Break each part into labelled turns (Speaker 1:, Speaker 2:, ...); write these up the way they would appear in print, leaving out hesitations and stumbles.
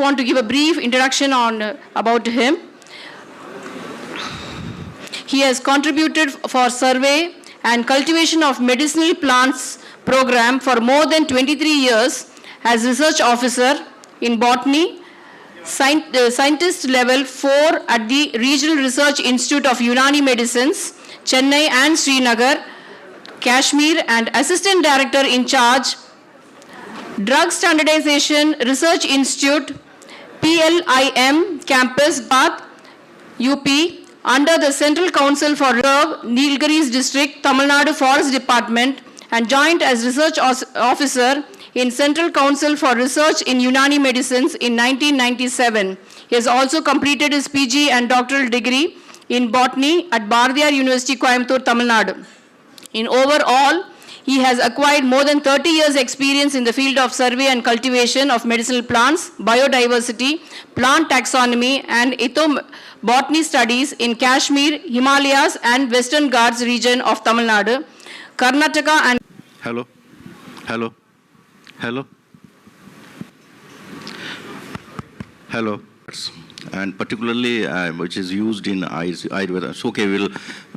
Speaker 1: want to give a brief introduction about him. He has contributed for survey and cultivation of medicinal plants program for more than 23 years as research officer in botany, scientist level 4 at the Regional Research Institute of Unani Medicines, Chennai and Srinagar, Kashmir, and assistant director in charge, Drug Standardization Research Institute, PLIM campus, Bath, UP, under the Central Council for Reserve, Nilgiris District, Tamil Nadu Forest Department, and joined as research officer in Central Council for Research in Unani Medicines in 1997. He has also completed his PG and doctoral degree in botany at Bardiyar University, Coimbatore, Tamil Nadu. In overall, he has acquired more than 30 years experience in the field of survey and cultivation of medicinal plants, biodiversity, plant taxonomy, and ethobotany studies in Kashmir, Himalayas, and Western Ghats region of Tamil Nadu, Karnataka, and...
Speaker 2: Hello. And particularly which is used in Ayurveda. So, okay, we'll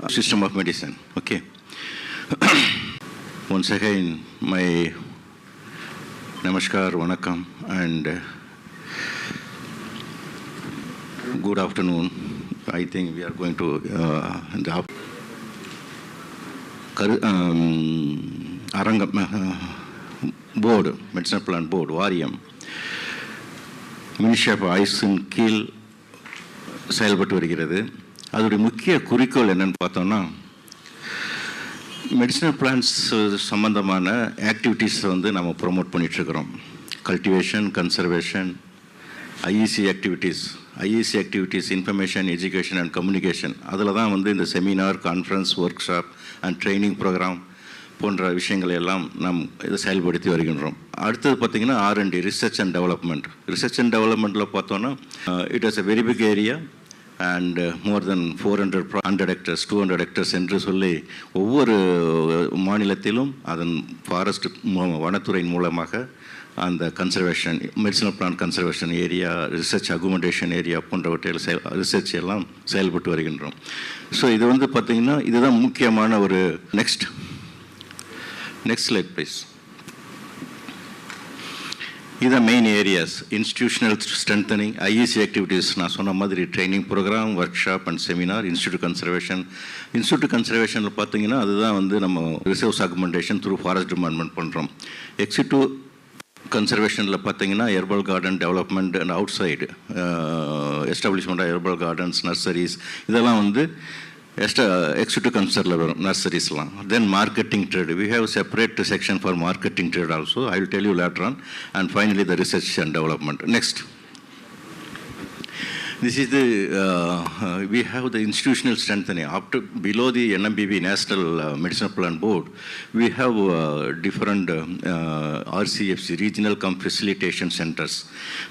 Speaker 2: system of medicine. Okay. Once again, my namaskar, vanakkam, and good afternoon. I think we are going to the board, medicinal plant board, Variam, Ministry of Ice in கீழ் செயல்பட்டு வருகிறது. அதோட முக்கிய குறிக்கோள் என்னன்னு பார்த்தோம்னா, medicinal plants சம்பந்தமான activities வந்து நம்ம ப்ரொமோட் பண்ணிகிட்ருக்கிறோம். Cultivation, conservation, IEC activities, information, education and communication. அதில் தான் வந்து இந்த seminar, conference, workshop and training program போன்ற விஷயங்களை எல்லாம் நாம் இதை செயல்படுத்தி வருகின்றோம். அடுத்தது பார்த்திங்கன்னா R&D, research and development. Research and டெவலப்மெண்ட்டில் பார்த்தோன்னா it is a very big area and more than 100 hectares, 200 hectares என்று சொல்லி ஒவ்வொரு மாநிலத்திலும் அதன் ஃபாரஸ்ட் வனத்துறையின் மூலமாக அந்த conservation, medicinal plant conservation area, research augmentation area போன்றவற்றில் ரிசர்ச் எல்லாம் செயல்பட்டு வருகின்றோம். ஸோ இது வந்து பார்த்திங்கன்னா இதுதான் முக்கியமான ஒரு next slide please. These are main areas: institutional strengthening, IEC activities, நான் சொன்ன மாதிரி training program, workshop and seminar. Institute கன்சர்வேஷனில் பார்த்தீங்கன்னா அதுதான் வந்து நம்ம reserves augmentation through forest department பண்ணுறோம். எக்ஸிக்யூட்டிவ் கன்சர்வேஷனில் பார்த்தீங்கன்னா herbal garden development and outside establishment of herbal gardens, nurseries, இதெல்லாம் வந்து executive concern level nurseries lang. Then marketing trade, we have a separate section for marketing trade also. I will tell you later on. And finally the research and development. Next, this is the we have the institutional strengthening. After below the NMBB National Medicinal Plant Board, we have different RCFC, regional facilitation centers.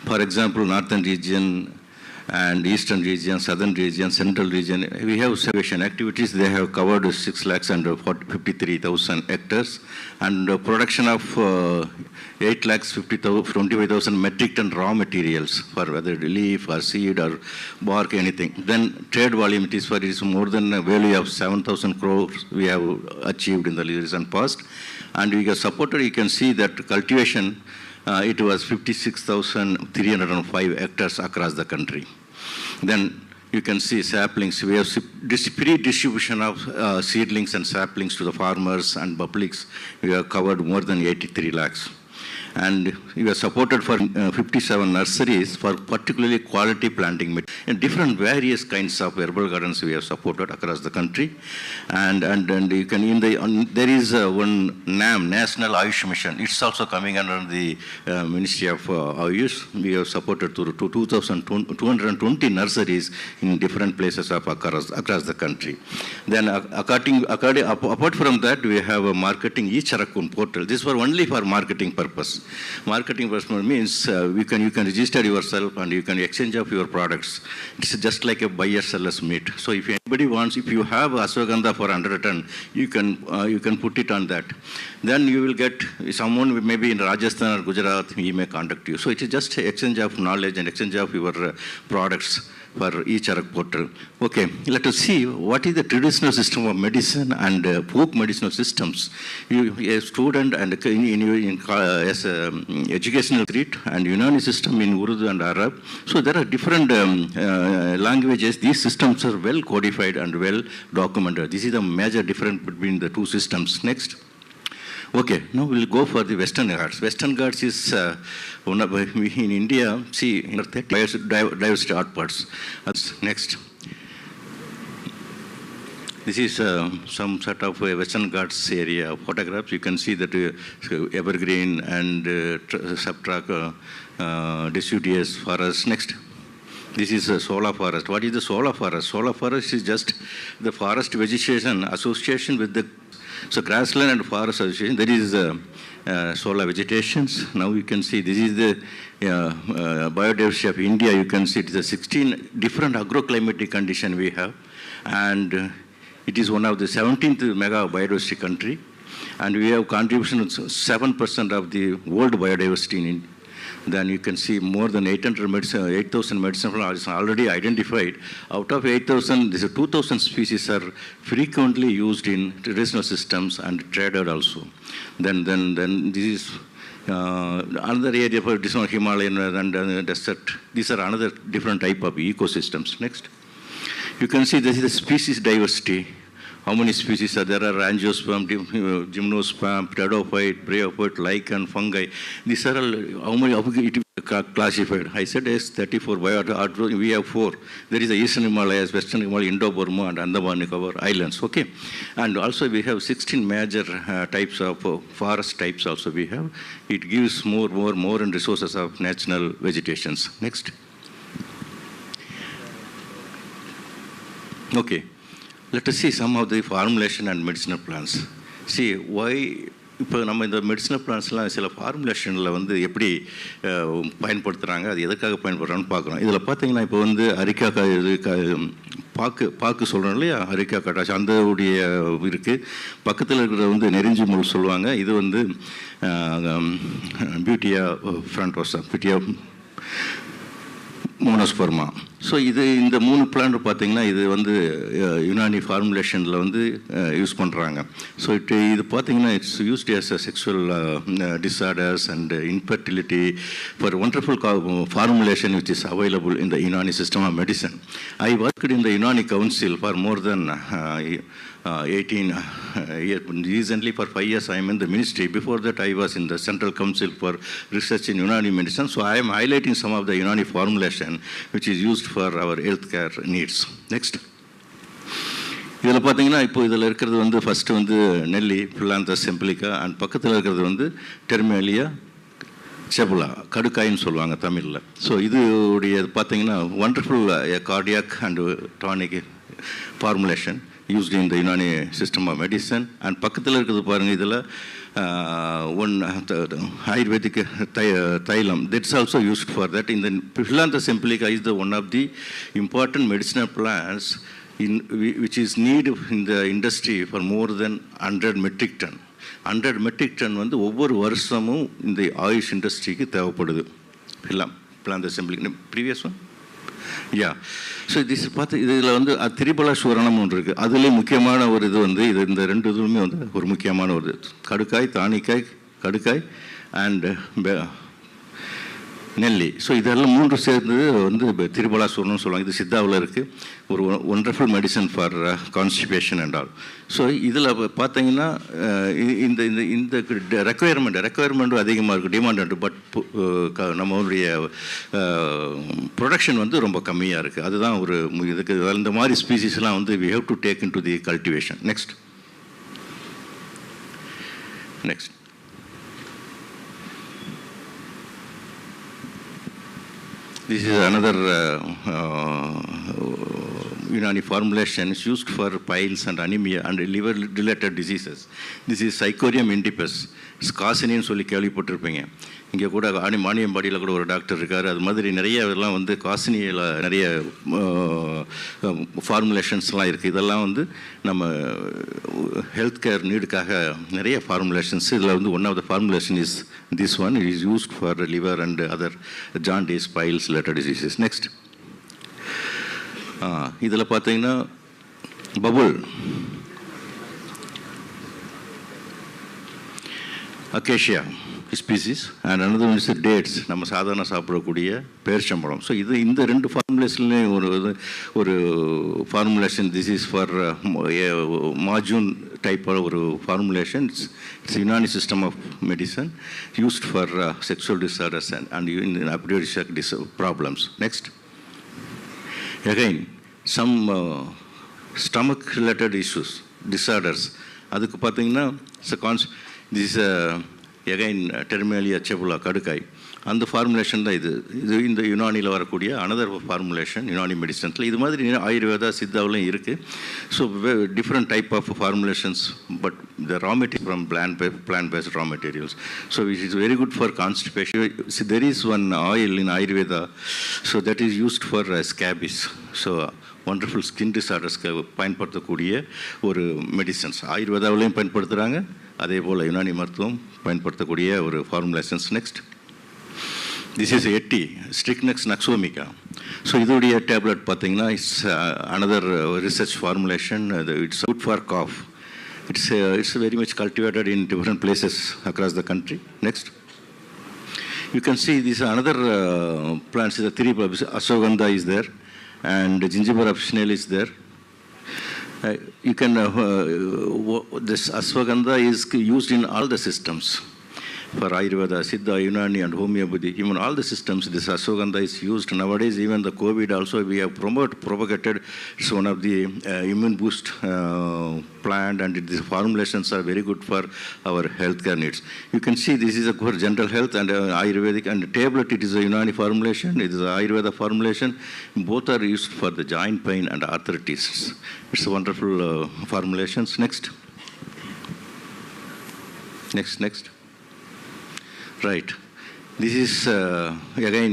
Speaker 2: For example, northern region and eastern region, southern region, central region, we have conservation activities. They have covered 6,53,000 hectares and production of 8,25,000 metric ton raw materials for whether leaf or seed or bark, anything. Then trade volume, it is more than a value of 7,000 crores we have achieved in the recent past. And we have supported, you can see that cultivation, it was 56,305 hectares across the country. Then you can see saplings. We have free distribution of seedlings and saplings to the farmers and publics. We have covered more than 83 lakhs. And we are supported for 57 nurseries for particularly quality planting. In different various kinds of herbal gardens we have supported across the country. And you can, there is one NAM, National Ayush Mission. It's also coming under the Ministry of Ayush. We have supported to 220 nurseries in different places of across the country. Then apart from that, we have a marketing e-Charakun portal. This was only for marketing purpose. purpose. Marketing purpose means you can register yourself and you can exchange of your products. It's just like a buyer-seller's meet. So if anybody wants, if you have ashwagandha for 100 ton, you can put it on that. Then you will get someone maybe in Rajasthan or Gujarat, he may contact you. So it is just exchange of knowledge and exchange of your products for each portal. Okay, let us see what is the traditional system of medicine and folk medicinal systems. You, a student and as educational treat and Unani system in Urdu and Arab. So there are different languages. These systems are well codified and well documented. This is the major difference between the two systems. Next. Okay, now we'll go for the Western Ghats. Western Ghats is one of, in India, see, in diversity outputs. Next. This is some sort of Western Ghats area photographs. You can see that evergreen and subtract deciduous forest. Next. This is a solar forest. What is the solar forest? Solar forest is just the forest vegetation association with the grassland and forest association. There is solar vegetations. Now you can see this is the biodiversity of India. You can see it is a 16 different agroclimatic condition we have, and it is one of the 17th mega biodiversity country, and we have contribution of 7% of the world biodiversity in India. Then you can see more than 8,000 medicine plants are already identified. Out of 8,000, 2,000 species are frequently used in traditional systems and traded also. Then this is another area for traditional Himalayan and desert. These are another different type of ecosystems. Next. You can see this is the species diversity. How many species are there? Angiosperm, gymnosperm, pteridophyte, bryophyte, lichen, fungi. These are all, how many of it classified? I said yes, 34. We have 4. There is the Eastern Himalayas, Western Himalayas, Indo-Burma, and Andaman Nicobar Islands. Okay, and also we have 16 major types of forest types. Also we have. It gives more and resources of natural vegetations. Next. Okay. Let us see some of the formulation and medicinal plants. See, why இப்போ நம்ம இந்த medicinal பிளான்ஸ்லாம் சில ஃபார்முலேஷனில் வந்து எப்படி பயன்படுத்துகிறாங்க, அது எதுக்காக பயன்படுறான்னு பார்க்குறோம். இதில் பார்த்தீங்கன்னா இப்போ வந்து அரிக்கா இது பாக்கு சொல்கிறோம் இல்லையா, அரிக்கா கட்டாச்சு அந்த உடைய இருக்குது. பக்கத்தில் இருக்கிறது வந்து நெருஞ்சி முள் சொல்லுவாங்க. இது வந்து பியூட்டியா ஃப்ரண்டோசா, பியூட்டியா மோனோஸ்பர்மா. ஸோ இந்த 3 பிளான்ட் பார்த்தீங்கன்னா இது வந்து யுனானி ஃபார்முலேஷனில் வந்து யூஸ் பண்ணுறாங்க. ஸோ இது பார்த்தீங்கன்னா it's used as a sexual disorders and infertility for wonderful formulation which is available in the Unani system of medicine. I worked in the Unani Council for more than 18 years. Recently for 5 years I am in the ministry. Before that I was in the Central Council for Research in Unani Medicine. So I am highlighting some of the Unani formulation which is used for our healthcare needs. Next. இதில் பார்த்தீங்கன்னா இப்போ இதில் இருக்கிறது வந்து first வந்து நெல்லி, பிலாந்தஸ் செம்பிளிகா, and பக்கத்தில் இருக்கிறது வந்து டெர்மேலியா செபுலா, கடுக்காயின்னு சொல்லுவாங்க தமிழில். ஸோ இதுடைய பார்த்தீங்கன்னா wonderful cardiac and tonic formulation used in the Unani system of medicine. And பக்கத்தில் இருக்கிறது பாருங்கள், இதில் one Ayurvedic Thailam, that's also used for that. In the Philanthus Semplica is the one of the important medicinal plants which is needed in the industry for more than 100 metric ton. 100 metric ton வந்து ஒவ்வொரு வருஷமும் இந்த ஆயுஷ் இண்டஸ்ட்ரிக்கு தேவைப்படுது. Philanthus Semplica, previous one? Yeah. So this பார்த்து இதில் வந்து திரிபலா சூரணம் ஒன்று இருக்குது. அதுலேயும் முக்கியமான ஒரு இது வந்து இந்த 2 இதுவுமே வந்து ஒரு முக்கியமான ஒரு கடுக்காய், தானிக்காய், கடுக்காய் அண்ட் நெல்லி. ஸோ இதெல்லாம் 3 சேர்ந்து வந்து திரிபலா சூரணம்னு சொல்லுவாங்க. இது சித்தாவில் இருக்குது. ஒரு wonderful medicine for constipation and all. So இதில் பார்த்தீங்கன்னா இந்த இந்த ரெக்குயர்மெண்ட்டும் அதிகமாக இருக்குது, டிமாண்ட். பட் நம்மளுடைய ப்ரொடக்ஷன் வந்து ரொம்ப கம்மியாக இருக்குது. அதுதான் ஒரு இதுக்கு இந்த மாதிரி ஸ்பீசிஸ்லாம் வந்து we have to take into the cultivation. Next. This is another Unani formulation is used for piles and anemia and liver-related diseases. This is Psychorium indipes. ஸ்காசினின்னு சொல்லி கேள்விப்பட்டிருப்பீங்க. இங்கே கூட மானியம்பாடியில் கூட ஒரு டாக்டர் இருக்கார். அது மாதிரி நிறைய இதெல்லாம் வந்து காசினியில் நிறைய ஃபார்முலேஷன்ஸ்லாம் இருக்குது. இதெல்லாம் வந்து நம்ம ஹெல்த் கேர் நீடுக்காக நிறைய ஃபார்முலேஷன்ஸ். இதில் வந்து one of the formulation is this one. It is used for liver and other jaundice, piles related diseases. Next இதில் பார்த்தீங்கன்னா babul, acacia species and another one is dates. நம்ம சாதாரண சாப்பிடக்கூடிய பேரிச்சம்பழம். ஸோ இந்த ரெண்டு ஃபார்முலேஷன்லேயும் ஒரு ஃபார்முலேஷன். திஸ் இஸ் ஃபார் மாஜூன் டைப் ஒரு formulation. It's Unani system of medicine used for sexual disorders and aphrodisiac problems. Next again some stomach related issues, disorders. அதுக்கு பார்த்தீங்கன்னா this again terminalia cebula கடுக்காய். அந்த ஃபார்முலேஷன் தான் இது இந்த யுனானியில் வரக்கூடிய அனதர் ஃபார்முலேஷன் யுனானி மெடிசன்ஸில். இது மாதிரி ஆயுர்வேதா சித்தாவிலையும் இருக்குது. So different type of formulations, but the raw material from plant based raw materials. So it is very good for constipation. See, there is one oil in Ayurveda, so that is used for scabies. So wonderful skin disorders-க்கு பயன்படுத்தக்கூடிய ஒரு medicines ஆயுர்வேதாவிலையும் பயன்படுத்துகிறாங்க. அதே போல் யுனானி மருத்துவம் பயன்படுத்தக்கூடிய ஒரு formulations. Next this is 80 Strychnex naxomica. So இதோடைய tablet பார்த்தீங்கன்னா it's another research formulation. It's good for cough. It's very much cultivated in different places across the country. Next, you can see this another plants. The three ashwagandha is there and gingiber officinale is there. You can this ashwagandha is used in all the systems. For Ayurveda, Siddha, Unani and homeopathy, even all the systems, this ashwagandha is used. Nowadays, even the COVID also, we have propagated. It's one of the immune boost plant, and these formulations are very good for our healthcare needs. You can see this is for general health and Ayurvedic, and the tablet, it is a Unani formulation, it is a Ayurveda formulation. Both are used for the joint pain and arthritis. It's a wonderful formulations. Next. Right. This is again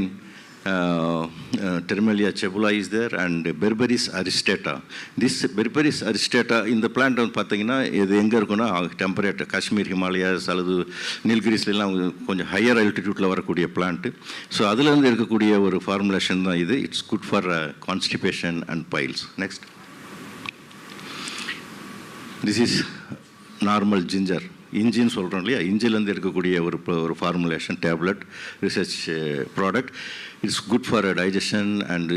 Speaker 2: Terminalia cebula is there and Berberis aristata. This Berberis aristata in the plant பார்த்தீங்கன்னா இது எங்கே இருக்குன்னா temperate Kashmir, Himalayas அல்லது நீல்கிரிஸ்லாம் கொஞ்சம் higher ஆல்டிடியூட்டில் வரக்கூடிய plant. So அதுலேருந்து இருக்கக்கூடிய ஒரு ஃபார்முலேஷன் தான் இது. It's good for constipation and piles. Next, this is normal ginger. இஞ்சின்னு சொல்கிறோம் இல்லையா, இஞ்சிலேருந்து இருக்கக்கூடிய ஒரு formulation tablet research product. It's good for digestion and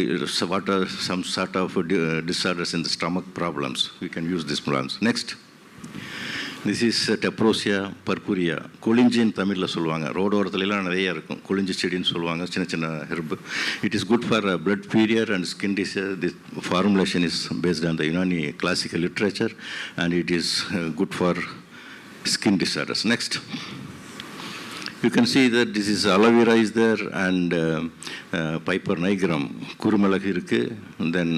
Speaker 2: what are some sort of disorders in the stomach problems. We can use this plants. Next, this is Tephrosia purpurea. கொளிஞ்சின்னு தமிழில் சொல்லுவாங்க. ரோடோரத்துலலாம் நிறைய இருக்கும் கொளிஞ்சி செடின்னு சொல்லுவாங்க, சின்ன சின்ன herb. It is good for blood Pierer and skin disease. This formulation is based on the Unani classical literature and it is good for skin disorders. Next, you can see that this is aloe vera is there and piper nigrum, kurumalagu irukku. Then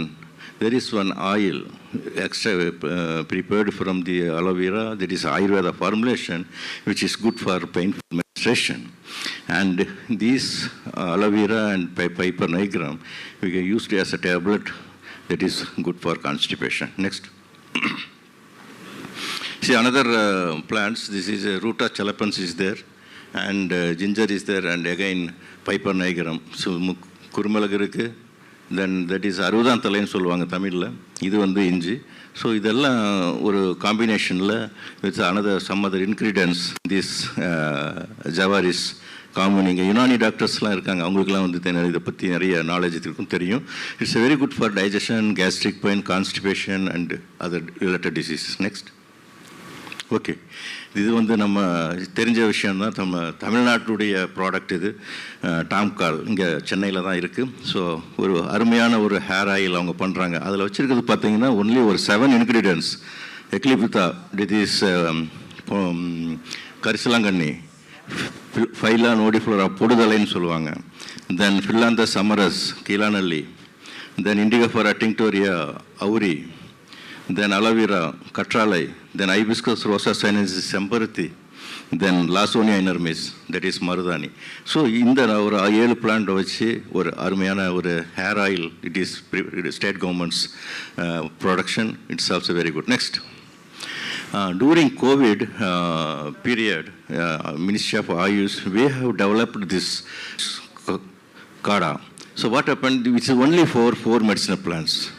Speaker 2: there is one oil extra prepared from the aloe vera, that is Ayurveda formulation, which is good for painful menstruation. And these aloe vera and piper nigrum we can use it as a tablet that is good for constipation. Next. See another plants. This is Ruta chalapans is there and ginger is there and again piper nigrum. So kurumalagu irukku. Then that is அறுபதாந்தலைன்னு சொல்லுவாங்க தமிழில். இது வந்து இஞ்சி. So இதெல்லாம் ஒரு காம்பினேஷனில் with another some other ingredients this ஜவாரிஸ் காமன். இங்கே யுனானி டாக்டர்ஸ்லாம் இருக்காங்க, அவங்களுக்குலாம் வந்து இதை பற்றி நிறைய நாலேஜ் இருக்கும், தெரியும். It's very good for digestion, gastric pain, constipation and other related diseases. Next, okay, இது வந்து நம்ம தெரிஞ்ச விஷயந்தான். தமிழ்நாட்டுடைய ப்ராடக்ட் இது. டாம்கால் இங்கே சென்னையில் தான் இருக்குது. ஸோ ஒரு அருமையான ஒரு ஹேர் ஆயில் அவங்க பண்ணுறாங்க. அதில் வச்சுருக்கிறது பார்த்தீங்கன்னா ஒன்லி ஒரு 7 இன்க்ரீடியன்ட்ஸ். எக்லிபித்தா, இட் இஸ் கரிசலாங்கண்ணி, ஃபைலா நோடிஃப்ளோரா பொடுதலைன்னு சொல்லுவாங்க. தென் ஃபில்லாந்த சமரஸ், கீழாநல்லி, then indica for Tinctoria auri, then aloe vera, katralai, then hibiscus rosa sinensis semperthi, then Lawsonia inermis, that is Marudani. So, in the our plant or Armiana or hair oil, it is state government's production. It's also very good. Next. During COVID period, Ministry of Ayush, we have developed this Kada. So what happened, it's only for 4 medicinal plants.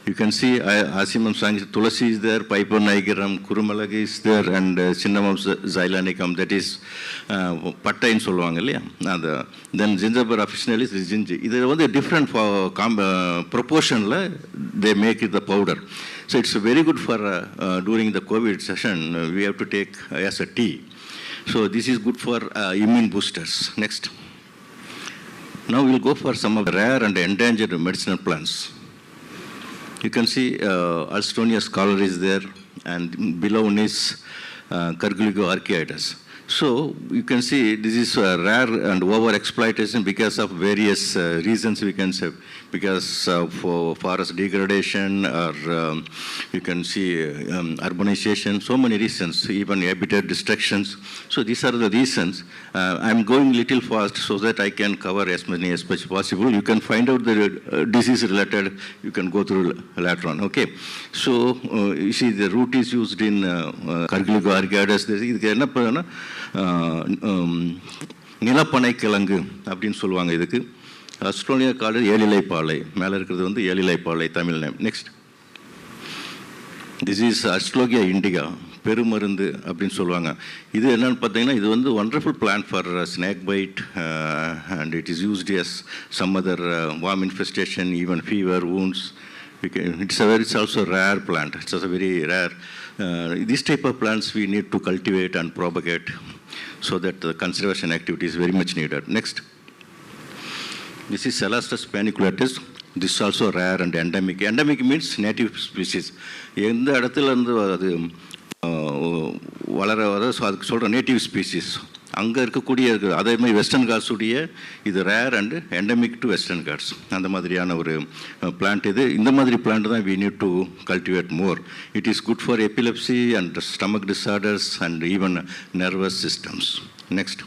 Speaker 2: You can see Asimam Sang, Tulasi is there, Piper Nigeram, Kurumalagi is there, and Cinnamon Xylanicum, that is Patta in Solvangalia. Then Gingerbread officially is ginger. There are different proportion, they make it the powder. So it's very good for during the COVID session, we have to take as a tea. So this is good for immune boosters. Next. Now we'll go for some of the rare and endangered medicinal plants. You can see Alstonia scholar is there, and below is Carguligo archaeatus. So you can see this is rare and over exploitation because of various reasons, we can say, because of forest degradation, or you can see urbanization, so many reasons, even habitat destructions. So these are the reasons. I'm going little fast so that I can cover as many as possible. You can find out the disease related, you can go through later on. Okay. So you see the root is used in Carguligo archaeatus. நிலப்பனை கிழங்கு அப்படின்னு சொல்லுவாங்க இதுக்கு. Australia காடு ஏலிலைப்பாலை, மேலே இருக்கிறது வந்து ஏலிலைப்பாலை Tamil name. Next, this is Aristolochia indica, பெருமருந்து அப்படின்னு சொல்லுவாங்க. இது என்னன்னு பார்த்தீங்கன்னா, இது வந்து wonderful plant for snake bite, and it is used as some other worm infestation, even fever, wounds. It's also a rare plant. It's also very rare. This type of plants we need to cultivate and propagate, so that the conservation activity is very much needed. Next. This is Celastus paniculatus. This is also rare and endemic. Endemic means native species. எந்த இடத்துல இருந்து அது வளர so அதுக்கு சொல்கிற native species அங்கே இருக்கக்கூடிய அதே மாதிரி வெஸ்டர்ன் காட்ஸுடைய இது rare and endemic to Western Ghats, அந்த மாதிரியான ஒரு பிளான்ட் இது. இந்த மாதிரி பிளான்ட் தான் we need to cultivate more. It is good for epilepsy and stomach disorders and even nervous systems. Next.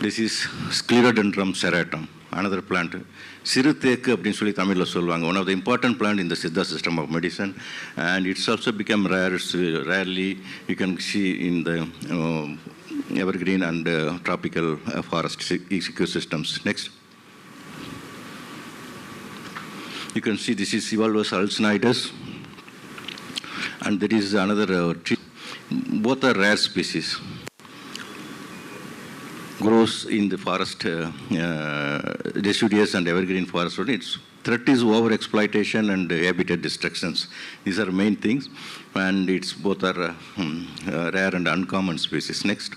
Speaker 2: This is Sclerodendron serratum, another plant. சிறு தேக்கு அப்படின்னு சொல்லி தமிழில் சொல்லுவாங்க. One of the important plant in the Siddha system of medicine, and it's also become rare. Rarely you can see in the evergreen and tropical forest ecosystems. Next. You can see this is Evalvus alcinoides, and there is another tree. Both are rare species. Grows in the forest, deciduous and evergreen forest. Its threat is over exploitation and habitat destructions. These are main things, and it's both are rare and uncommon species. Next.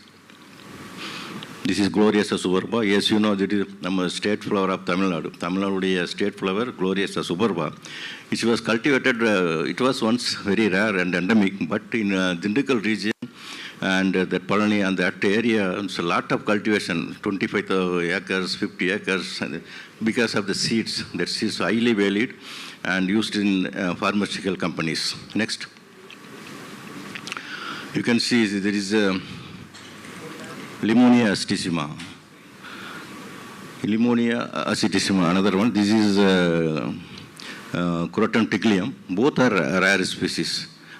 Speaker 2: This is Gloriosa superba. Yes, you know that is our state flower of Tamil Nadu. Tamil Nadu state flower, Gloriosa superba. It was cultivated, it was once very rare and endemic, but in Dindigul region, and that Palani and that area, it's a lot of cultivation, 25 acres, 50 acres, because of the seeds. That seeds are highly valued and used in pharmaceutical companies. Next. You can see there is Limonia acetissima. Limonia acetissima, another one. This is Croton tiglium. Both are rare species.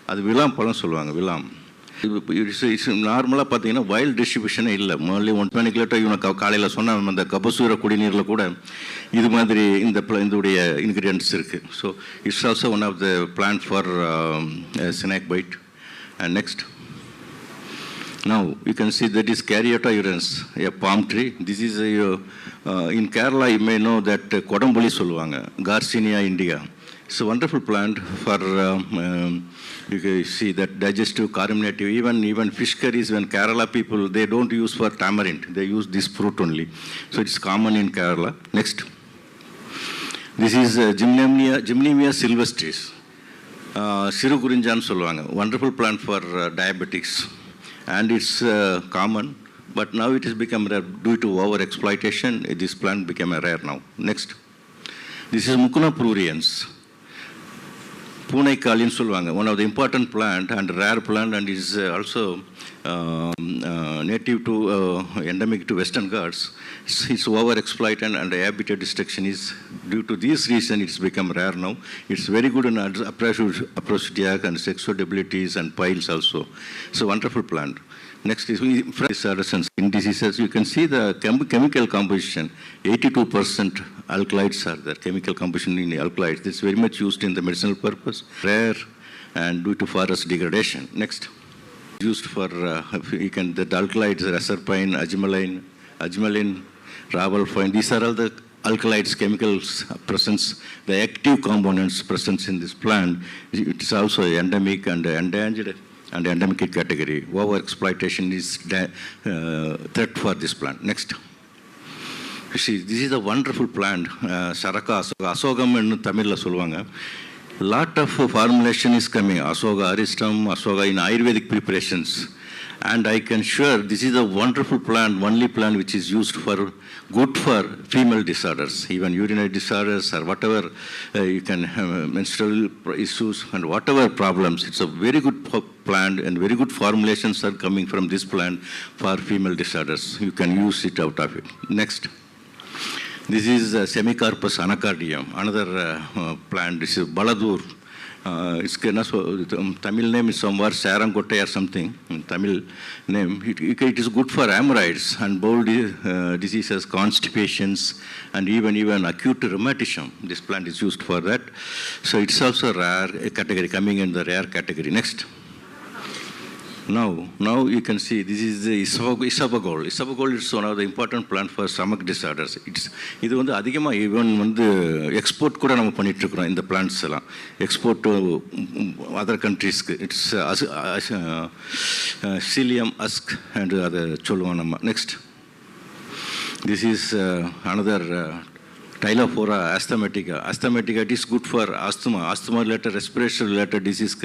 Speaker 2: அது விலாம் பழம் சொல்லுவாங்க, விலாம். It's நார்மலாக பார்த்தீங்கன்னா wild டிஸ்ட்ரிபியூஷனே இல்லை. முதல்ல 120 kilo இவனை காலையில் சொன்ன அந்த கபசூர குடிநீரில் கூட இது மாதிரி இதோடைய இன்க்ரீடியன்ட்ஸ் இருக்குது. So it's also one of the plant for snake bite. And next. Now you can see that is Caryota urens, a palm tree. This is in Kerala you may know that Kodambuli சொல்லுவாங்க, Garcinia indica. It's a wonderful plant for you can see that digestive, carminative, even fish curries. When Kerala people, they don't use for tamarind, they use this fruit only. So it's common in Kerala. Next. This is Gymnemia sylvestris. Siru Gurinjan சொல்லுவாங்க, wonderful plant for diabetics. And it's common, but now it has become rare due to over exploitation. This plant became a rare now. Next. This is Mucuna pruriens. Punai Kalin Sulwanga, one of the important plant and rare plant, and is also native to endemic to Western Ghats. It's overexploited and habitat destruction is due to this reason it's become rare now. It's very good in aphrodisiac and sexual abilities and piles also. It's a wonderful plant. Next is disorders and skin diseases. You can see the chemical composition. 82% alkalides are there. Chemical composition in alkalides. This is very much used in the medicinal purpose. Rare and due to forest degradation. Next. Used for, the alkalides, reserpine, agmalin, rabalfine. These are all the alkalides, chemicals presence, the active components presence in this plant. It is also endemic and endangered and endemic category. Overexploitation is threat for this plant. Next. You see, this is a wonderful plant. Saraka, asogam in Tamil solvanga. Lot of formulation is coming. Asoga, aristam, asoga in Ayurvedic preparations. And I can sure this is a wonderful plant, only plant which is used for good for female disorders, even urinary disorders or whatever you can menstrual issues and whatever problems. It's a very good plant and very good formulations are coming from this plant for female disorders. You can use it out of it. Next. This is Semicarpus anacardium, another plant. This is Baladur. Its Tamil name is somewhere Sarangotte or something. Tamil name. It is good for hemorrhoids and bowel diseases, constipations, and even acute rheumatism. This plant is used for that. So it's also a rare category, coming in the rare category. Next. Now you can see this is the isabagol. Isabagol is one of the important plant for stomach disorders. இது வந்து அதிகமாக even வந்து export கூட நம்ம பண்ணிட்டு இருக்கிறோம் இந்த plants எல்லாம் எக்ஸ்போர்ட் டு அதர் கண்ட்ரீஸ்க்கு. இட்ஸ் சீலியம் அஸ்க் அண்ட் அதை சொல்லுவோம் நம்ம. Next. This is another Tylophora asthmatica. Asthmatica, it is good for asthma related, respiration related disease.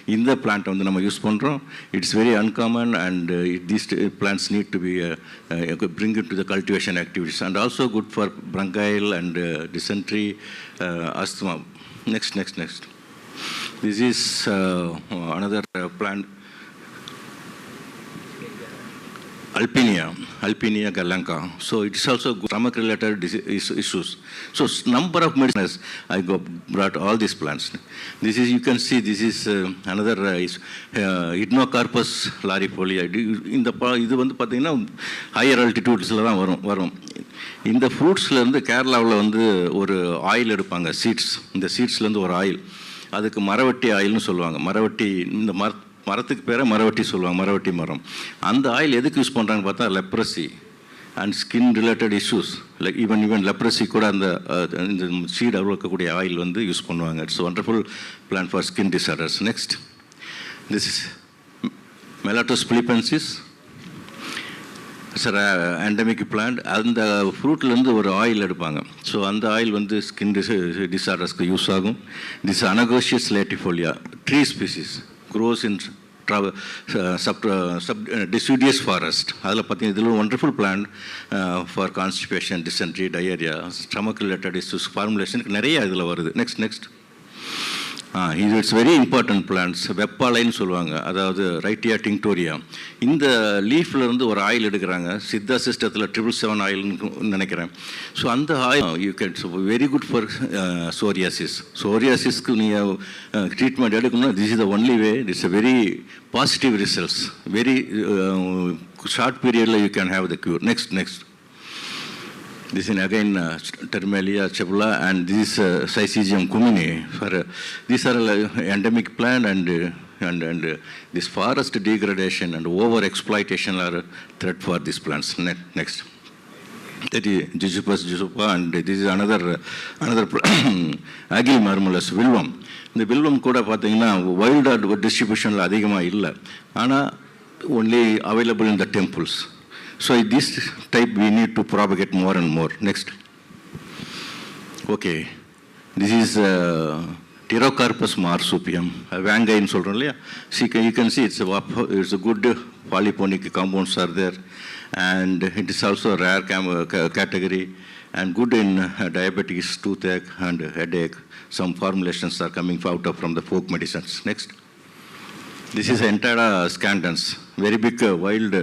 Speaker 2: In the plant on the nama use pondro, it's very uncommon, and these plants need to be bring it to the cultivation activities, and also good for bronchial and dysentery, asthma. Next. This is another plant. Alpinia galanca. So it's also stomach-related issues. So number of medicines, I brought all these plants. This is, you can see, this is another Hydnocarpus larifolia. இது வந்து பார்த்தீங்கன்னா higher altitudesல தான் வரும். இந்த ஃப்ரூட்ஸ்லேருந்து கேரளாவில் வந்து ஒரு oil எடுப்பாங்க, சீட்ஸ். இந்த சீட்ஸ்லேருந்து ஒரு ஆயில், அதுக்கு மரவட்டி ஆயில்னு சொல்லுவாங்க. மரவட்டி, இந்த மரத்துக்கு பேரை மரவட்டி சொல்லுவாங்க, மரவட்டி மரம். அந்த ஆயில் எதுக்கு யூஸ் பண்ணுறாங்கன்னு பார்த்தா leprosy and skin related issues, like even leprosy கூட அந்த இந்த சீட் இருக்கக்கூடிய ஆயில் வந்து யூஸ் பண்ணுவாங்க. It's wonderful plant for skin disorders. Next. This is Mallotus philippensis. Sir endemic plant. அந்த ஃப்ரூட்லேருந்து ஒரு ஆயில் எடுப்பாங்க. ஸோ அந்த ஆயில் வந்து ஸ்கின் டிசார்டர்ஸ்க்கு யூஸ் ஆகும். This Anogeissus latifolia, tree species, grows in deciduous forest. அதில் பார்த்தீங்கன்னா இதில் wonderful plant for constipation, dysentery, diarrhoea, stomach related issues ஃபார்முலேஷனுக்கு நிறைய இதில் வருது. Next. It's very important plants. வெப்பாலைன்னு சொல்லுவாங்க, அதாவது ரைட்டியா டிங்டோரியா. இந்த லீஃப்லேருந்து ஒரு ஆயில் எடுக்கிறாங்க, சித்தா சிஸ்டத்தில் 777 ஆயில்னு நினைக்கிறேன். ஸோ அந்த oil you can very good for psoriasis. சோரியாசிஸ்க்கு நீங்கள் ட்ரீட்மெண்ட் எடுக்கணும்னா this is the only way. It's a very positive results. Very short பீரியடில் you can have the cure. Next. This is again Termelia cebula, and this is Syzygium cumini. These are endemic plant, and this forest degradation and over exploitation are a threat for these plants. Next. That is Jujupus jusupa, and this is another Agil marmulus vilvum. The vilvum kuda pathina wild distribution la adhigama illa, ana only available in the temples. So this type we need to propagate more and more. Next. Okay. This is Pterocarpus marsupium. Vanga in சொல்றோம் இல்லையா? You can see it's a good polyphonic compounds are there, and it is also a rare category. and good in diabetes, toothache, and headache. Some formulations are coming out of from the folk medicines. Next. This is Entera scandens, very big wild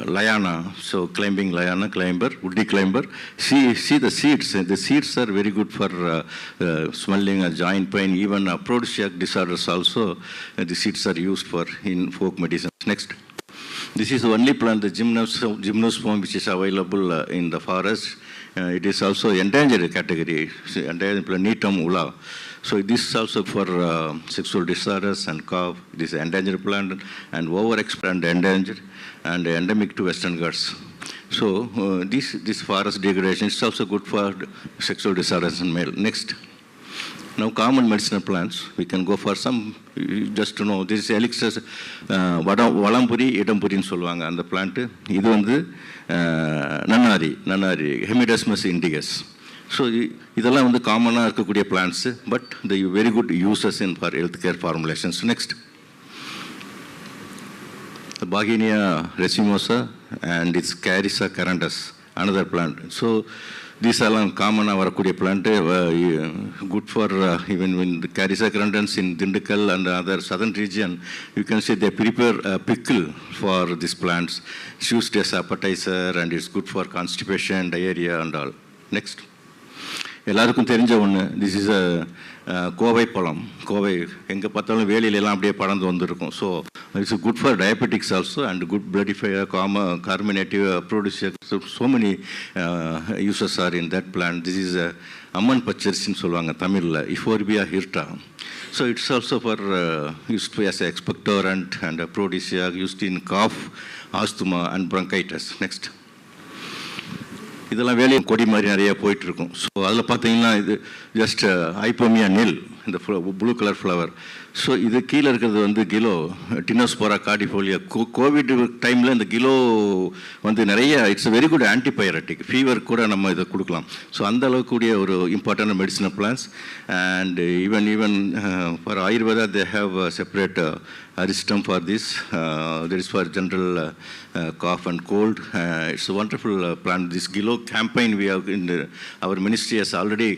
Speaker 2: liana, so climbing liana, climber, woody climber. See the seeds. The seeds are very good for swelling, joint pain, even aphrodisiac disorders also. The seeds are used for in folk medicine. Next. This is the only plant, the gymnosperm, which is available in the forest. It is also endangered category, endangered plant, Netum ula. So this is also for sexual disorders and cough. It is an endangered plant and overexploited and endangered and endemic to Western Ghats. So this forest degradation is also good for sexual disorders in male. Next. Now common medicinal plants, we can go for some, just to know, this is Elixir Valampuri, Edampuri சொல்லுவாங்க அந்த plant. இது வந்து நன்னாரி, Hemidesmus indigus. So இதெல்லாம் வந்து காமனாக இருக்கக்கூடிய plants, but the very good uses in for healthcare formulations. Next. The Bahinia racemosa and its Carissa carandus, another plant. So these are காமனாக வரக்கூடிய plant, good for even when the Carissa carandus in Dindukal and other southern region, you can say they prepare a pickle for these plants. It's used as appetizer and it's good for constipation, diarrhea and all. Next. எல்லாருக்கும் தெரிஞ்ச ஒன்று, this is Kovai பழம். கோவை எங்கே பார்த்தாலும் வேலியிலெல்லாம் அப்படியே பறந்து வந்திருக்கும். So it's good for diabetics also and good bloodifier, carminative, producer. So many uses are in that plant. This is அம்மன் பச்சரிசின்னு சொல்லுவாங்க தமிழில், Euphorbia hirta. So it's also for used as an expectorant and a aphrodisiac, used in cough, asthma and bronchitis. Next. இதெல்லாம் வேலையை கொடி மாதிரி நிறைய போயிட்டுருக்கும். ஸோ அதில் பார்த்தீங்கன்னா இது ஜஸ்ட் ஐப்போமியா நெல், இந்த ப்ளூ கலர் ஃப்ளவர். ஸோ இது கீழே இருக்கிறது வந்து கிலோ டினோஸ்போரா கார்டிஃபோலியா. கோவிட் டைமில் இந்த கிலோ வந்து நிறைய, it's very good antibiotic, fever கூட நம்ம இதை கொடுக்கலாம். ஸோ அந்த அளவுக்கு கூடிய ஒரு important medicinal plans. And even for Ayurveda they have separate aristum for this. There is for general cough and cold. It's a wonderful plant. This Gilo campaign we have in our ministry has already,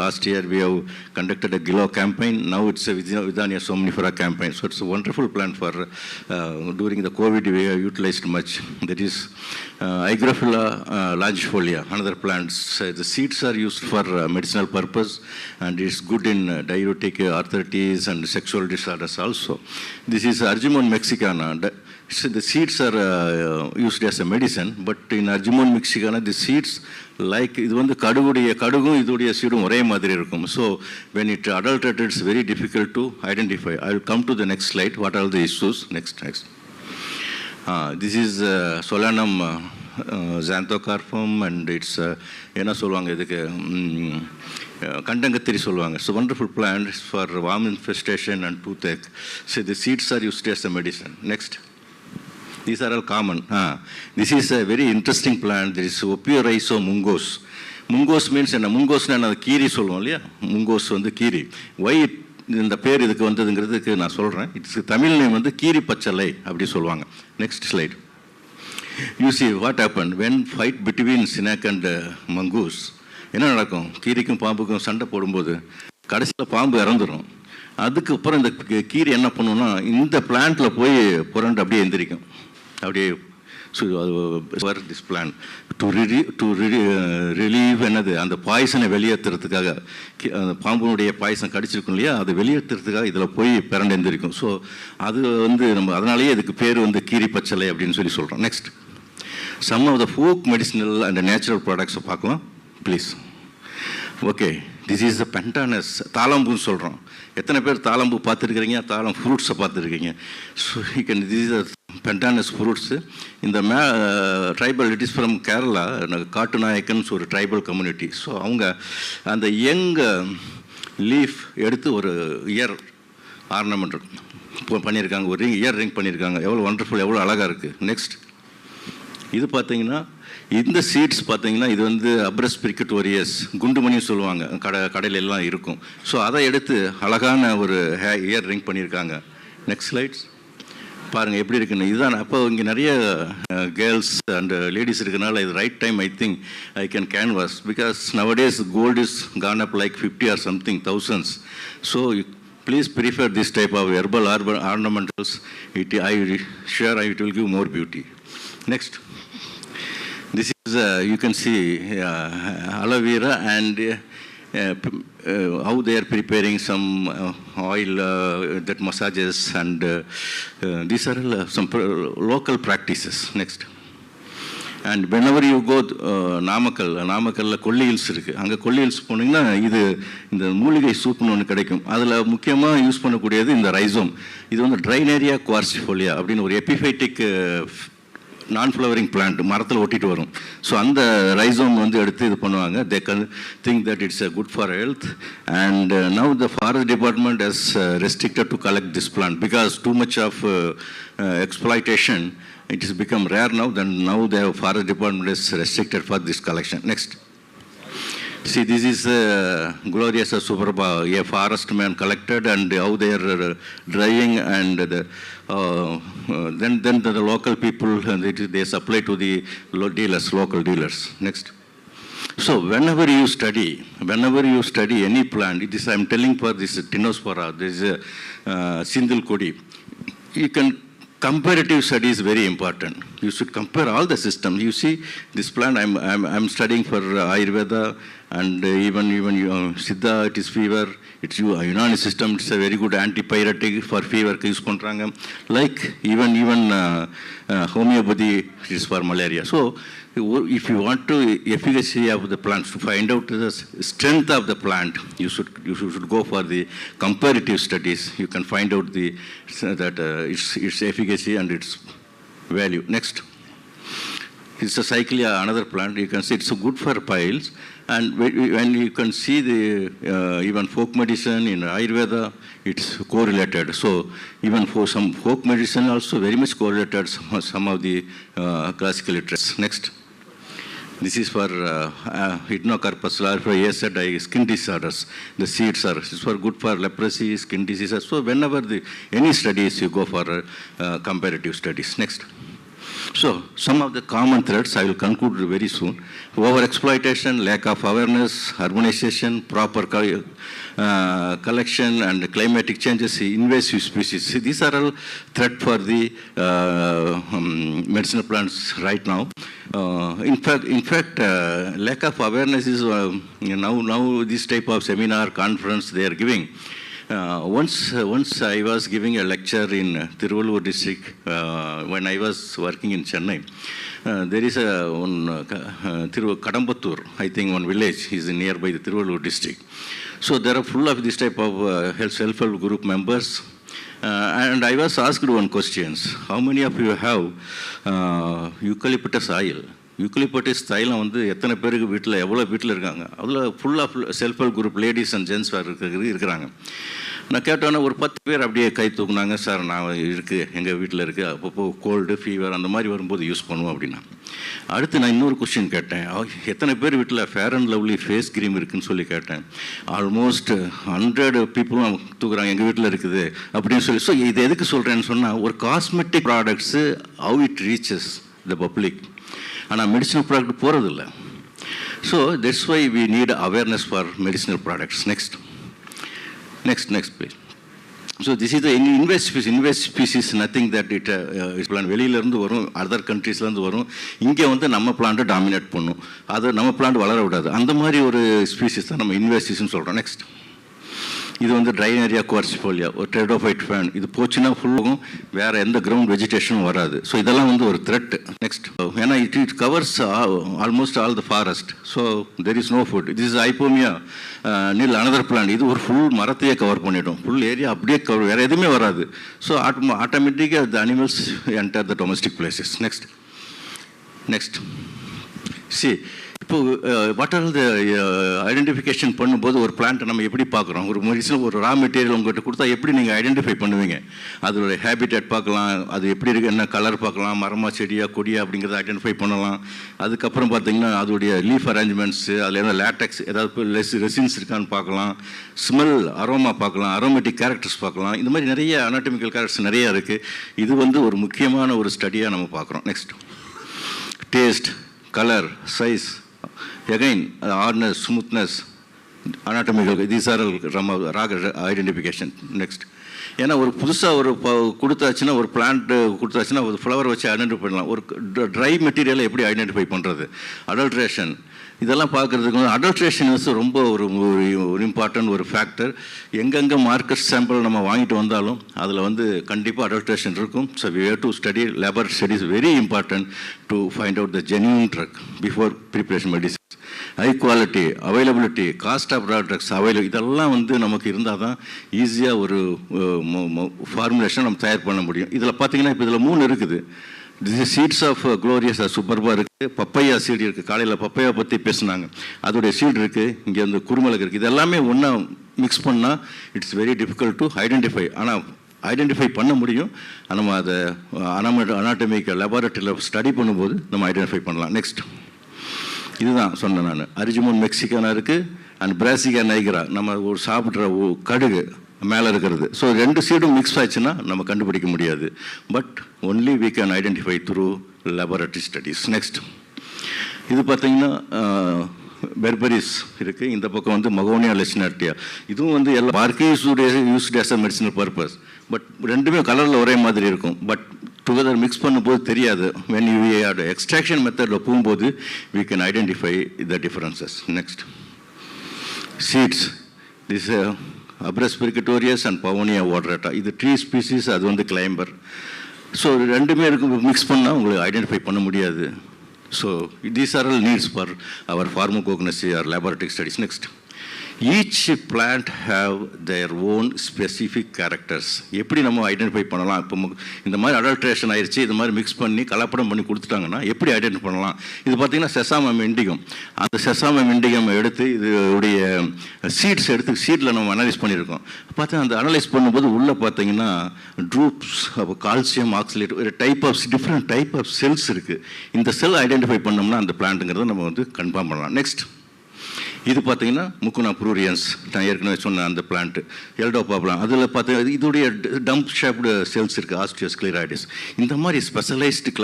Speaker 2: last year we have conducted a Gilo campaign. Now it's a Vidania somnifera campaign. So it's a wonderful plant for during the COVID we have utilized much. That is Hygrophila longifolia, another plant. The seeds are used for medicinal purpose and it's good in diuretic, arthritis and sexual disorders also. This is Arjumon mexicana. The seeds are used as a medicine, but in Arjumon mexicana, the seeds like இது வந்து கடுகும் இதோடைய சீடும் ஒரே மாதிரி இருக்கும். So when it adulterated, it's very difficult to identify. I will come to the next slide. What are the issues? Next. This is Solanum xanthocarpum and it's என்ன சொல்லுவாங்க இதுக்கு, கண்டங்கத்திரி சொல்லுவாங்க. It's a wonderful plant for worm infestation and toothache. So the seeds are used as a medicine. Next. These are all common. This is a very interesting plant. There is Ophiorhizo mungos. Mungos means என்ன, முங்கோஸ்னா அந்த கீரி சொல்லுவோம் இல்லையா, முங்கோஸ் வந்து கீரி. வை இந்த பேர் இதுக்கு வந்ததுங்கிறதுக்கு நான் சொல்கிறேன். இட்ஸ் தமிழ் நேம் வந்து கீரி பச்சலை அப்படி சொல்லுவாங்க. Next slide. You see what happened when fight between snake and mongoose. என்ன நடக்கும், கீரிக்கும் பாம்புக்கும் சண்டை போடும்போது கடைசியில் பாம்பு இறந்துடும். அதுக்கப்புறம் இந்த கீரி என்ன பண்ணுன்னா இந்த பிளான்ட்டில் போய் புரண்டு அப்படியே எந்திரிக்கும் அப்படியே. ஸோ அது திஸ் பிளான் டு ரிலீவ் என்னது, அந்த பாய்சனை வெளியேற்றுறதுக்காக, அந்த பாம்புனுடைய பாய்சன் கடிச்சிருக்கும் இல்லையா, அதை வெளியேற்றுறதுக்காக இதில் போய் பிறண்டு எந்திரிக்கும். ஸோ அது வந்து நம்ம அதனாலேயே இதுக்கு பேர் வந்து கீரி பச்சலை அப்படின்னு சொல்லி சொல்கிறோம். Next. Some of the folk medicinal and natural ப்ராடக்ட்ஸை பார்க்கலாம் please. Okay, this is the Pandanus, தாளம்பூன்னு சொல்கிறோம். எத்தனை பேர் தாளம்பூ பார்த்துருக்கிறீங்க, தாளம் ஃப்ரூட்ஸை பார்த்துருக்கீங்க? So you can, this is the Pandanus fruits. இந்த tribal, it is from Kerala, காட்டுநாயக்கன்ஸ் ஒரு ட்ரைபல் கம்யூனிட்டி. ஸோ அவங்க அந்த யங் லீஃப் எடுத்து ஒரு இயர் ஆர்னமெண்ட் பண்ணியிருக்காங்க, ஒரு இயர் ரிங் பண்ணியிருக்காங்க. எவ்வளோ ஒண்டர்ஃபுல், எவ்வளோ அழகாக இருக்குது. நெக்ஸ்ட். இது பார்த்தீங்கன்னா இந்த சீட்ஸ் பார்த்தீங்கன்னா இது வந்து அப்ரஸ் பிரிக்கட்டோரியஸ், குண்டுமணின்னு சொல்லுவாங்க, கடையில எல்லாம் இருக்கும். ஸோ அதை எடுத்து அழகான ஒரு இயர் ரிங் பண்ணியிருக்காங்க. Next slides. பாருங்கள் எப்படி இருக்குன்னு. இதுதான் அப்போ இங்கே நிறைய கேர்ள்ஸ் அண்ட் லேடிஸ் இருக்கனால இது right time. I think I can canvas because nowadays gold is gone up like 50 or something thousands. So please prefer this type of herbal ornamentals. It will give more beauty. Next. This is, you can see aloe vera and how they are preparing some oil that massages, and these are some local practices. Next. And whenever you go நாமக்கல்ல கொல்லி hills இருக்குது. அங்கே கொல்லி hills போனீங்கன்னா இது இந்த மூலிகை சூப்னு ஒன்று கிடைக்கும். அதில் முக்கியமாக யூஸ் பண்ணக்கூடியது இந்த ரைசோம். இது வந்து ட்ரைனேரியா குவார்சிஃபோலியா அப்படின்னு ஒரு எபிஃபைட்டிக் நான் ஃப்ளவரிங் பிளான்ட் மரத்தில் ஒட்டிட்டு வரும். ஸோ அந்த ரைசோம் வந்து எடுத்து இது பண்ணுவாங்க. They can think that it's good for health. And now the forest department has restricted to collect this plant because too much of exploitation. It has become rare now. Then now the forest department is restricted for this collection. Next. See, this is Glorious Superba, a forest man collected, and how they are driving, and then the local people, they supply to the local dealers. Next. So whenever you study any plant, it is, I am telling for this Tinospora, this Sindhil Kodi, you can comparative study is very important. You should compare all the systems. You see, this plant I'm studying for Ayurveda, and even Siddha, it is fever. It's Unani system. It's a very good antipyretic for fever. Use pannranga. Like even homeopathy is for malaria. So if you want to efficacy of the plants, to find out the strength of the plant, you should go for the comparative studies. You can find out its efficacy and its value. Next. It's a cyclia, another plant. You can see it's good for piles. And when you can see the even folk medicine in Ayurveda, it's correlated. So even for some folk medicine also very much correlated some of the classical literature. Next. This is for Hypnocarpus larvae, skin disorders. The seeds are good for leprosy, skin diseases. So whenever any studies, you go for comparative studies. Next. So some of the common threats I will conclude very soon. Overexploitation, lack of awareness, urbanization, proper collection, and climatic changes, invasive species. See, these are all threat for the medicinal plants right now. In fact, lack of awareness is now this type of seminar conference they are giving. Once I was giving a lecture in Tiruvallur district when I was working in Chennai. There is one Kadambattur, I think one village is nearby the Tiruvallur district. So there are full of this type of self-help group members. And I was asked one question: how many of you have eucalyptus oil? Eucalyptus தைலம் வந்து எத்தனை பேருக்கு வீட்டில் எவ்வளோ வீட்டில் இருக்காங்க? அதில் ஃபுல்லாக self help group ladies and gents இருக்கிறாங்க. நான் கேட்டோன்னே ஒரு 10 பேர் அப்படியே கை தூக்குனாங்க. சார் நான் இருக்குது, எங்கள் வீட்டில் இருக்குது, அப்பப்போ கோல்டு ஃபீவர் அந்த மாதிரி வரும்போது யூஸ் பண்ணுவோம் அப்படின்னா. அடுத்து நான் இன்னொரு கொஸ்டின் கேட்டேன், எத்தனை பேர் வீட்டில் Fair and Lovely face cream இருக்குதுன்னு சொல்லி கேட்டேன். ஆல்மோஸ்ட் 100 பீப்புளும் தூக்குறாங்க, எங்கள் வீட்டில் இருக்குது அப்படின்னு சொல்லி. ஸோ இது எதுக்கு சொல்கிறேன்னு சொன்னால், ஒரு cosmetic products how it reaches the public, ஆனால் மெடிசினல் ப்ராடக்ட் போகிறதில்ல. So that's why we need awareness for medicinal products. Next please. So this is the invasive species, nothing that it is plant வெளியிலேருந்து வரும், other கண்ட்ரீஸ்லேருந்து வரும், இங்கே வந்து நம்ம பிளான்ட்டை dominate பண்ணும், அதை நம்ம பிளான்ட் வளர விடாது. அந்த மாதிரி ஒரு ஸ்பீசிஸ் தான் நம்ம இன்வேசிவ்ஸ்னு சொல்கிறோம். நெக்ஸ்ட், இது வந்து ட்ரைனேரியா குவார்சிஃபோலியா, ஒரு டெரடோஃபைட் ஃபேன். இது போச்சுன்னா ஃபுல்லும் வேறு எந்த கிரவுண்ட் வெஜிடேஷனும் வராது. ஸோ இதெல்லாம் வந்து ஒரு த்ரெட். நெக்ஸ்ட், ஏன்னா it covers almost all the forest. So there is no food. This is Ipomoea nil another plant. இது ஒரு ஃபுல் மரத்தையே கவர் பண்ணிடும், ஃபுல் ஏரியா அப்படியே கவர், வேறு எதுவுமே வராது. ஸோ ஆட்டோமேட்டிக்காக the animals enter the domestic places. Next, see இப்போ வாட் ஆர் த ஐடென்டிஃபிகேஷன் பண்ணும்போது ஒரு பிளான்ட்டை நம்ம எப்படி பார்க்குறோம்? ஒரு மெடிசன் ஒரு ரா மெட்டீரியல் உங்கள்கிட்ட கொடுத்தா எப்படி நீங்கள் ஐடென்டிஃபை பண்ணுவீங்க? அதோட ஹேபிட்டேட் பார்க்கலாம், அது எப்படி இருக்குது, என்ன கலர் பார்க்கலாம், மரமா செடியா கொடியா அப்படிங்கிறத ஐடென்டிஃபை பண்ணலாம். அதுக்கப்புறம் பார்த்தீங்கன்னா அதோடைய லீஃப் அரேஞ்ச்மெண்ட்ஸு, அதில் என்ன லேட்டக்ஸ் ஏதாவது ரெசின்ஸ் இருக்கான்னு பார்க்கலாம், ஸ்மெல் அரோமா பார்க்கலாம், அரோமேட்டிக் கேரக்டர்ஸ் பார்க்கலாம். இந்த மாதிரி நிறைய அனாட்டமிக்கல் கேரக்டர்ஸ் நிறையா இருக்குது. இது வந்து ஒரு முக்கியமான ஒரு ஸ்டடியாக நம்ம பார்க்குறோம். Next, taste, colour, size, again hardness, smoothness, anatomical, these are raga identification. Next, ஏன்னா ஒரு புதுசாக ஒரு கொடுத்தாச்சுன்னா, ஒரு பிளான்ட் கொடுத்தாச்சுன்னா ஒரு ஃப்ளவர் வச்சு ஐடென்டிஃபை பண்ணலாம். ஒரு ட்ரை மெட்டீரியலை எப்படி ஐடென்டிஃபை பண்ணுறது? அடல்ட்ரேஷன், இதெல்லாம் பார்க்குறதுக்கு வந்து அடல்ட்ரேஷன் வந்து ரொம்ப ஒரு இம்பார்ட்டன்ட் ஒரு ஃபேக்டர். எங்கெங்கே மார்க்கெட் சாம்பிள் நம்ம வாங்கிட்டு வந்தாலும் அதில் வந்து கண்டிப்பாக அடல்ட்ரேஷன் இருக்கும். So we have to study, labour studies very important to find out the genuine drug before preparation medicines. High quality, availability, cost of drugs available, இதெல்லாம் வந்து நமக்கு இருந்தால் தான் ஈஸியாக ஒரு ஃபார்முலேஷன் நம்ம தயார் பண்ண முடியும். இதில் பார்த்தீங்கன்னா இப்போ இதில் 3 இருக்குது. திஸ் சீட்ஸ் ஆஃப் குளோரியஸ் சூப்பர்பாக இருக்குது. பப்பையா சீடு இருக்குது. காலையில் பப்பையா பற்றி பேசுனாங்க, அதோடைய சீடு இருக்குது. இங்கே வந்து குருமிளகு இருக்குது. இது எல்லாமே ஒன்றா மிக்ஸ் பண்ணால் it's very difficult to identify. ஆனால் ஐடென்டிஃபை பண்ண முடியும். நம்ம அதை அனாட்டமிக்கல் லெபார்ட்டரியில் ஸ்டடி பண்ணும்போது நம்ம ஐடென்டிஃபை பண்ணலாம். நெக்ஸ்ட், இதுதான் சொன்னேன் நான். அரிஜிமோன் மெக்சிகானா இருக்குது அண்ட் பிராசிகா நைகரா, நம்ம ஒரு சாப்பிட்ற கடுகு மேலே இருக்கிறது. ஸோ 2 சீடும் மிக்ஸ் ஆச்சுன்னா நம்ம கண்டுபிடிக்க முடியாது. But only we can identify through laboratory studies. Next, இது பார்த்தீங்கன்னா பெர்பரிஸ் இருக்குது. இந்த பக்கம் வந்து மகோனியா லெசினார்டியா. இதுவும் வந்து எல்லா barks used as a medicinal purpose. But ரெண்டுமே கலரில் ஒரே மாதிரி இருக்கும். பட் டுகெதர் மிக்ஸ் பண்ணும்போது தெரியாது. when you have எக்ஸ்ட்ராக்ஷன் மெத்தடில் போகும்போது we can identify the differences. Next, seeds, this Abrus percutorius and Pavonia waterata, இது ட்ரீ ஸ்பீசிஸ், அது வந்து கிளைம்பர். ஸோ ரெண்டுமே இருக்கு, மிக்ஸ் பண்ணால் உங்களுக்கு ஐடென்டிஃபை பண்ண முடியாது. So these are all needs for our pharmacognosy or laboratory studies. Next, each plant have their own specific characters. எப்படி நம்ம ஐடென்டிஃபை பண்ணலாம்? இப்போ இந்த மாதிரி அடல்ட்ரேஷன் ஆயிடுச்சு, இந்த மாதிரி மிக்ஸ் பண்ணி கலப்படம் பண்ணி கொடுத்துட்டாங்கன்னா எப்படி ஐடென்டிஃபை பண்ணலாம்? இது பார்த்தீங்கன்னா செசாமம் இண்டிகம். அந்த செசாமம் இண்டிகம் எடுத்து இதோடைய சீட்ஸ் எடுத்து சீட்டில் நம்ம அனலைஸ் பண்ணியிருக்கோம். பார்த்தா அந்த அனலைஸ் பண்ணும்போது உள்ளே பார்த்தீங்கன்னா ட்ரூப்ஸ், கால்சியம் ஆக்சிலேட், ஒரு டிஃப்ரெண்ட் டைப் ஆஃப் செல்ஸ் இருக்குது. இந்த செல் ஐடென்டிஃபை பண்ணோம்னா அந்த பிளான்ட்டுங்கிறத நம்ம வந்து கன்ஃபார்ம் பண்ணலாம். நெக்ஸ்ட், இது பார்த்தீங்கன்னா முக்குனா ப்ரூரியன்ஸ், நான் ஏற்கனவே சொன்ன அந்த பிளான்ட்டு. எல்டோபாப்லாம், அதில் பார்த்தீங்கன்னா இதோடைய டம்ப் ஷேப்டு செல்ஸ் இருக்குது, ஆஸ்டியோஸ்க்ளீராய்டிஸ். இந்த மாதிரி ஸ்பெஷலைஸ்டு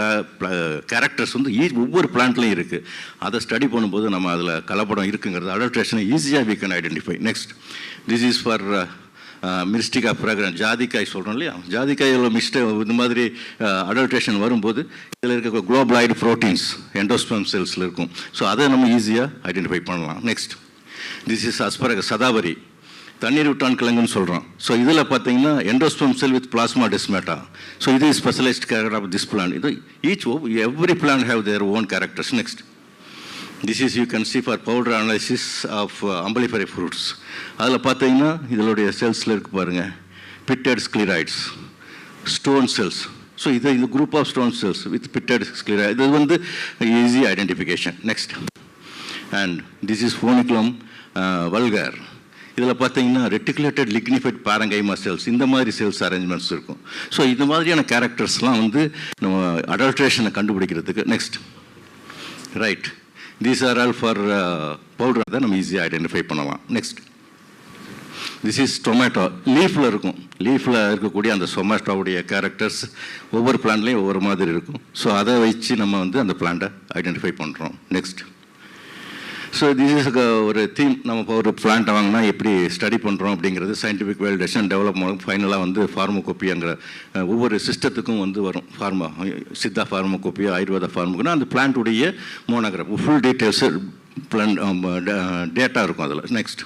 Speaker 2: கேரக்டர்ஸ் வந்து ஒவ்வொரு பிளான்ட்லையும் இருக்குது. அதை ஸ்டடி பண்ணும்போது நம்ம அதில் கலப்படம் இருக்குங்கிறது, அடல்ட்ரேஷனை ஈஸியாக we can identify. Next, this is for myristica fragrans, ஜாதிக்காய் சொல்கிறோம் இல்லையா? ஜாதிக்காயில் இந்த மாதிரி அடல்ட்ரேஷன் வரும்போது இதில் இருக்க குளோபலாய்டு ப்ரோட்டீன்ஸ் எண்டோஸ்பெர்ம் செல்ஸில் இருக்கும். ஸோ அதை நம்ம ஈஸியாக ஐடென்டிஃபை பண்ணலாம். Next, this is Asparagus, shatavari, தண்ணீர் விட்டான் கிழங்குன்னு சொல்கிறோம். ஸோ இதில் பார்த்தீங்கன்னா endosperm cell with plasmodesmata. So இது specialised character of this plant. இது every plant have their own characters. Next, this is you can see for powder analysis of umbellifera fruits. அதில் பார்த்தீங்கன்னா இதனுடைய செல்ஸில் இருக்கு பாருங்கள், pitted scleroids, stone cells. So இது group of stone cells with pitted scleroids. இது வந்து easy identification. Next, and this is Foeniculum vulgare. இதில் பார்த்தீங்கன்னா ரெட்டிகுலேட்டட் லிக்னிஃபைட் பாரங்கைமா செல்ஸ், இந்த மாதிரி செல்ஸ் அரேஞ்ச்மெண்ட்ஸ் இருக்கும். ஸோ இந்த மாதிரியான கேரக்டர்ஸ்லாம் வந்து நம்ம அடல்ட்ரேஷனை கண்டுபிடிக்கிறதுக்கு. Next, right, these are all for powder தான் நம்ம ஈஸியாக ஐடென்டிஃபை பண்ணலாம். Next, this is tomato. லீஃபில் இருக்கும், லீஃபில் இருக்கக்கூடிய அந்த டொமேட்டோவுடைய கேரக்டர்ஸ் ஒவ்வொரு பிளான்ட்லேயும் ஒவ்வொரு மாதிரி இருக்கும். ஸோ அதை வச்சு நம்ம வந்து அந்த பிளான்ட்டை ஐடென்டிஃபை பண்ணுறோம். நெக்ஸ்ட், ஸோ திஸ் இஸ் ஒரு தீம். நம்ம இப்போ ஒரு பிளான்ட்டை வாங்கினா எப்படி ஸ்டடி பண்ணுறோம் அப்படிங்கிறது சயின்டிஃபிக் வேலிடேஷன் டெவலப்மெண்ட், ஃபைனலாக வந்து ஃபார்மோகோப்பியாங்கிற ஒவ்வொரு சிஸ்டத்துக்கும் வந்து வரும். சித்தா ஃபார்மோகோப்பியா, ஆயுர்வேத ஃபார்மோகோனா அந்த பிளான்ட்டுடைய மோனோகிராஃப் ஃபுல் டீட்டெயில்ஸு டேட்டா இருக்கும் அதில். Next,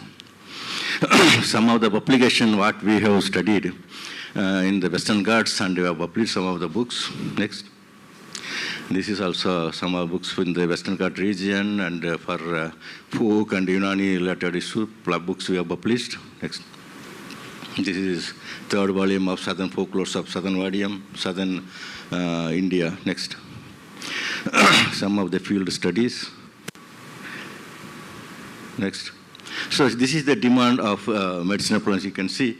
Speaker 2: some of the publication what we have studied in the Western Ghats and we have published some of the books. Next, this is also some of the books in the Western Ghat region and for folk and Unani related issue books we have published. Next, this is third volume of Southern Folklores of Southern Vadium, Southern India. Next, some of the field studies. Next. So this is the demand of medicinal plants. You can see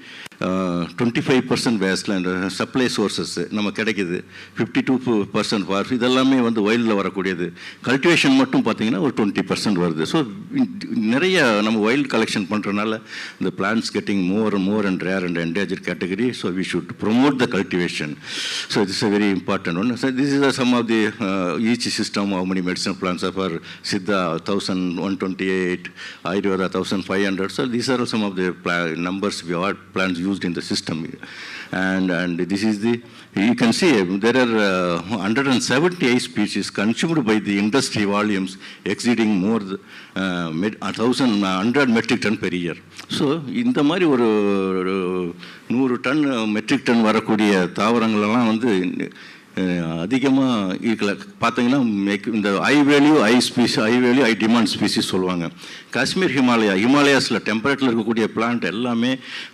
Speaker 2: 25% wasteland supply sources நம்ம கிடைக்குது, 52% for இதெல்லாமே வந்து வைல்டில் வரக்கூடியது. Cultivation மட்டும் பார்த்தீங்கன்னா ஒரு 20% வருது. So நிறைய நம்ம வைல்டு கலெக்ஷன் பண்ணுறதுனால இந்த plants getting more and rare and endangered category. So we should promote the cultivation. So this a very important one. So this is some of the each system how many medicinal plants are for Siddha 1128, Ayurveda 1500. So these are some of the numbers we have plants used in the system. And this is the, you can see there are 178 species consumed by the industry volumes exceeding more 1,100 metric ton per year. So இந்த மாதிரி ஒரு 100 ton matric ton வரக்கூடிய தாவரங்களெல்லாம் வந்து அதிகமாக இருக்கல. பார்த்தீங்கன்னா இந்த high value high demand species சொல்லுவாங்க. காஷ்மீர் ஹிமாலயாஸில் டெம்பரேட்டில் இருக்கக்கூடிய பிளான்ட் எல்லாமே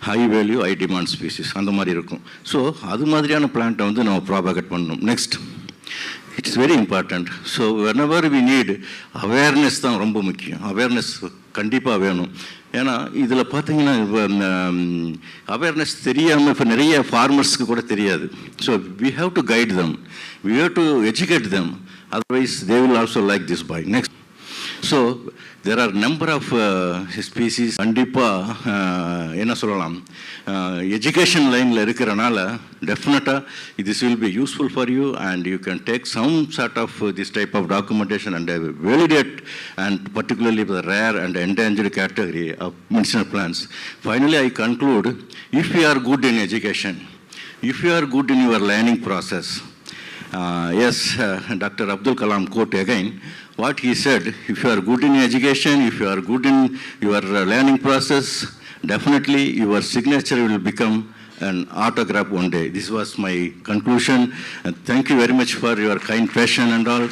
Speaker 2: high value high demand species அந்த மாதிரி இருக்கும். ஸோ அது மாதிரியான பிளான்ட்டை வந்து நம்ம ப்ராபகேட் பண்ணணும். Next, it's very important. So whenever we need awareness தான் ரொம்ப முக்கியம். அவேர்னஸ் கண்டிப்பாக வேணும். ஏன்னா இதில் பார்த்தீங்கன்னா இப்போ அவேர்னஸ் தெரியாமல் இப்போ நிறைய ஃபார்மர்ஸ்க்கு கூட தெரியாது. So we have to guide them, we have to educate them, otherwise they will also like this by. Next, so there are number of species. கண்டிப்பாக என்ன சொல்லலாம், எஜுகேஷன் லைனில் இருக்கிறனால டெஃபினட்டாக this will be useful for you and you can take some sort of this type of documentation and validate, and particularly for the rare and endangered category of medicinal plants. Finally, I conclude, if you are good in education, if you are good in your learning process, yes, Dr. Abdul Kalam quote again, what he said, if you are good in education, if you are good in your learning process, definitely your signature will become an autograph one day. This was my conclusion, and thank you very much for your kind passion and all.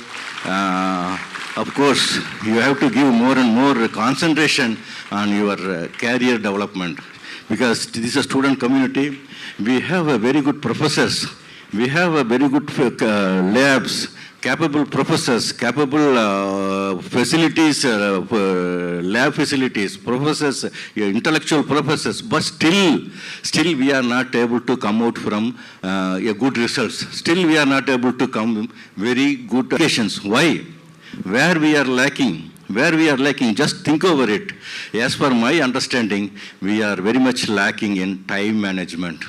Speaker 2: Of course, you have to give more and more concentration on your career development, because this is a student community. We have a very good professors, we have a very good labs, capable professors, capable facilities, lab facilities, professors, intellectual professors, but still we are not able to come out from a good results. Still we are not able to come very good educations. Why? Where we are lacking? Just think over it. As per my understanding, we are very much lacking in time management.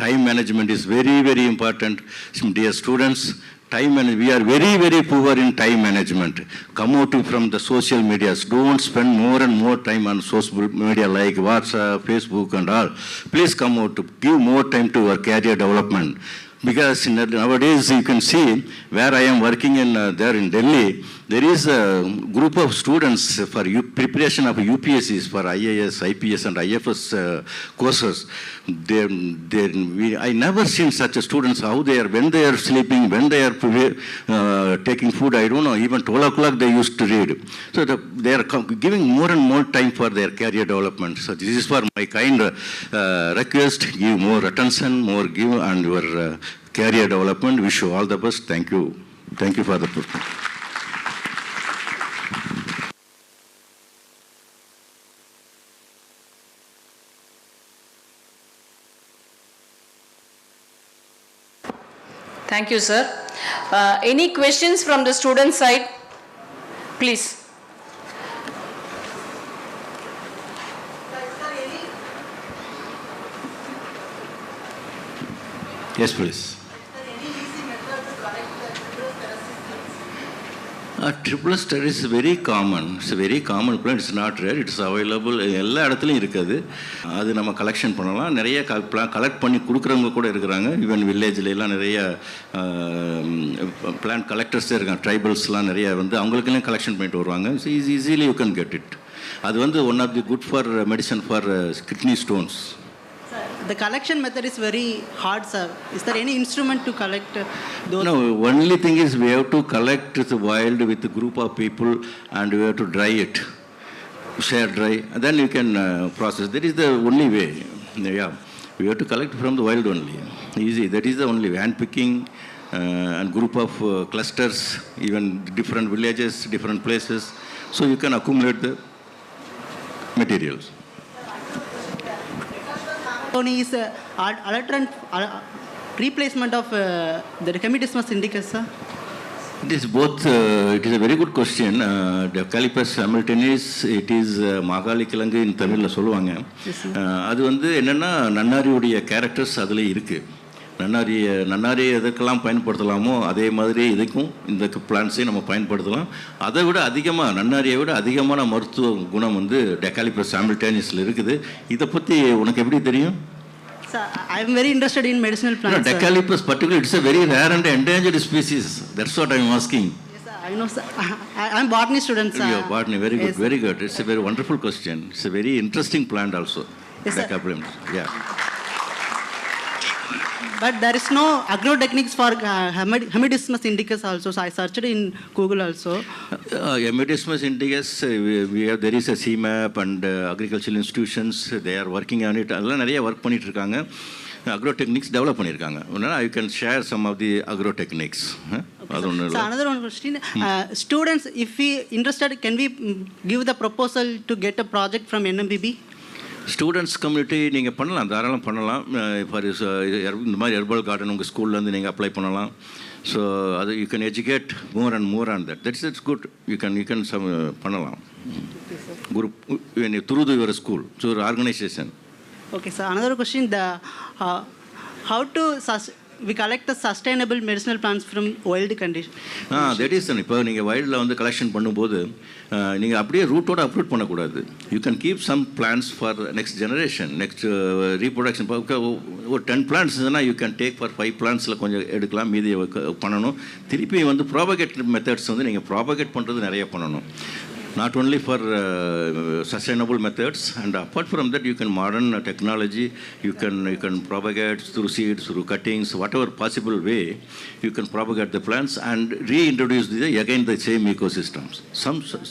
Speaker 2: Time management is very, very important. Dear students, we are very, very poor in time management. Come out from the social medias. Don't spend more and more time on social media like WhatsApp, Facebook and all. Please come out, give more time to your career development. Because nowadays you can see where I am working there in Delhi, there is a group of students for preparation of UPSCs for IAS, IPS and IFS courses. I never seen such a students, how they are, when they are sleeping, when they are taking food, I don't know, even 12 o'clock they used to read. So they are giving more and more time for their career development. So this is for my kind request, give more attention, more give and your career development. Wish you all the best. Thank you. Thank you for the program.
Speaker 1: Thank you, sir. Any questions from the student side? Please.
Speaker 2: Yes, please. Triple star is very common. It's a very common plant. It's not rare. It's available. எல்லா இடத்துலையும் இருக்குது. அது நம்ம collection பண்ணலாம். நிறைய collect பண்ணி கொடுக்குறவங்க கூட இருக்கிறாங்க. ஈவன் வில்லேஜில் எல்லாம் நிறைய பிளான்ட் கலெக்டர்ஸே இருக்காங்க. ட்ரைபல்ஸ்லாம் நிறைய வந்து அவங்களுக்கெல்லாம் கலெக்ஷன் பண்ணிட்டு வருவாங்க. So easily you can get it. அது வந்து one of the good for medicine for kidney stones.
Speaker 3: The collection method is very hard, sir. Is there any instrument to collect those?
Speaker 2: No, only thing is we have to collect the wild with a group of people and we have to dry it, share dry, and then you can process. That is the only way. Yeah, we have to collect from the wild only. Easy. That is the only way. Hand picking and group of clusters, even different villages, different places. So you can accumulate the materials.
Speaker 3: Is alternate replacement of the hemidesmus indicus, sir?
Speaker 2: It is both. It is a very good question. Decalipus simultaneous, it is Mahakali கிழங்கு in தமிழில் சொல்லுவாங்க. அது வந்து என்னென்னா நன்னாரியுடைய characters அதில் இருக்குது. நன்னாரி எதுக்கெல்லாம் பயன்படுத்தலாமோ அதே மாதிரி இதுக்கும் இந்த பிளான்ட்ஸையும் நம்ம பயன்படுத்தலாம். அதை விட அதிகமாக நன்னாரியை விட அதிகமான மருத்துவ குணம் வந்து டெக்காலிபஸ் சாம்பிள்டேனியஸில் இருக்குது. இதை பற்றி உனக்கு எப்படி தெரியும்?
Speaker 3: Sir, I am very interested in medicinal plants. No,
Speaker 2: Decalipus particularly, it's a very rare and endangered species. That's what I am asking.
Speaker 3: Yes, sir. I know, sir. I am botany student, sir.
Speaker 2: Yeah, botany, very good, yes, very good. It's a very wonderful question. It's a very interesting plant also.
Speaker 3: Yes,
Speaker 2: Decalipus, yeah.
Speaker 3: But there is no agrotechniques for hemidesmus indicus also. So I searched in Google also.
Speaker 2: Hemidesmus indicus, there is a CMAP and agricultural institutions, they are working on it. அதெல்லாம் நிறைய work பண்ணிட்டு இருக்காங்க. Agrotechniques develop பண்ணியிருக்காங்க. I can share some of the agrotechniques.
Speaker 3: So another one question. Students, if we interested, can we give the proposal to get a project from NMBB?
Speaker 2: Students community நீங்கள் பண்ணலாம், தாராளம் பண்ணலாம். For இந்த மாதிரி herbal garden உங்கள் ஸ்கூல்லேருந்து நீங்கள் apply பண்ணலாம். ஸோ அது you can educate more and more on that. It's good. You can பண்ணலாம். Group through your school, through organisation.
Speaker 3: Okay, sir. Another question. How to we collect the sustainable medicinal plants from wild condition?
Speaker 2: That is, இப்போ நீங்கள் வைல்டில் வந்து collection பண்ணும்போது நீங்கள் அப்படியே ரூட்டோடு uproot பண்ணக்கூடாது. You can keep some plants for next generation, next reproduction. ஒரு 10 plants இருந்ததுன்னா யூ கேன் டேக் ஃபார் 5 பிளான்ஸில் கொஞ்சம் எடுக்கலாம், மீதி பண்ணணும். திருப்பி வந்து ப்ராபகேட் மெத்தட்ஸ் வந்து நீங்கள் ப்ராபகேட் பண்ணுறது நிறைய பண்ணணும். Not only for sustainable methods, and apart from that you can modern technology, you can propagate through seeds, through cuttings, whatever possible way you can propagate the plants and reintroduce again the same ecosystems.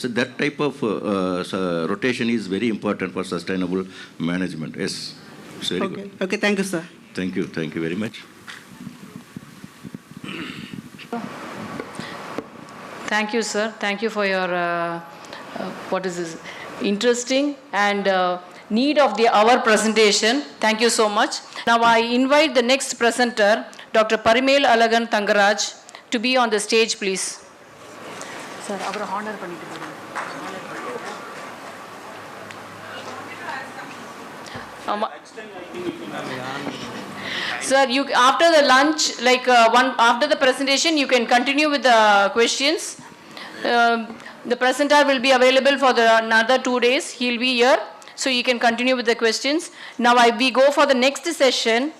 Speaker 2: So that type of rotation is very important for sustainable management. Yes, it's very good.
Speaker 3: Okay, thank you, sir.
Speaker 2: Thank you very much.
Speaker 1: Thank you, sir. Thank you for your what is this interesting and need of the hour presentation. Thank you so much. Now I invite the next presenter, Dr. Parimal Alagan Thangaraj, to be on the stage, please. Sir, avara honor pannittu. Sir, you after the lunch, like after the presentation, you can continue with the questions. The presenter will be available for another 2 days. He'll be here, so you can continue with the questions. Now we go for the next session.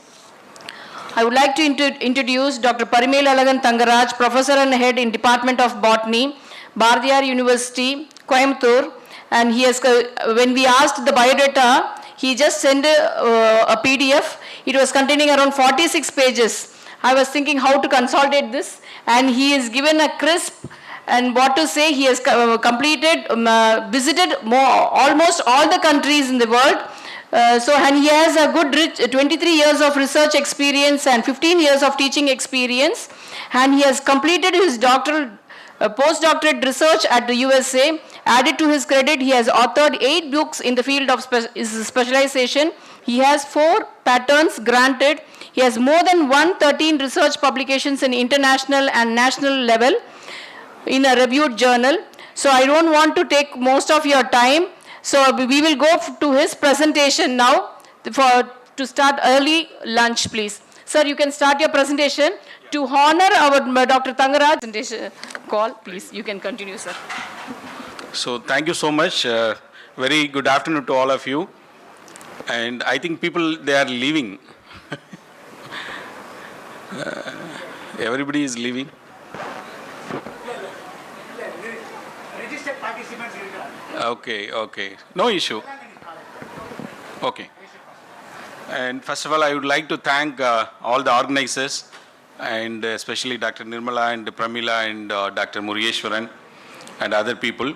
Speaker 1: I would like to introduce Dr. Parimal Alagan Thangaraj, Professor and Head in Department of Botany, Bardiyar University, Coimbatore. And he has, when we asked the biodata, he just sent a PDF. It was containing around 46 pages. I was thinking how to consolidate this, and he is given a crisp and what to say. He has completed, visited almost all the countries in the world. And he has a good 23 years of research experience and 15 years of teaching experience. And he has completed his postdoctorate research at the USA. Added to his credit, he has authored 8 books in the field of specialization. He has 4 patents granted. He has more than 113 research publications in international and national level in a reviewed journal. So I don't want to take most of your time. So we will go to his presentation now to start early lunch, please. Sir, you can start your presentation. To honor our Dr. Thangaraj presentation call, please, you can continue, sir.
Speaker 4: So thank you so much. Very good afternoon to all of you. And I think people, they are leaving. Everybody is leaving. Okay. No issue. Okay. And first of all, I would like to thank all the organizers, and especially Dr. Nirmala and Pramila and Dr. Murugeshwaran and other people.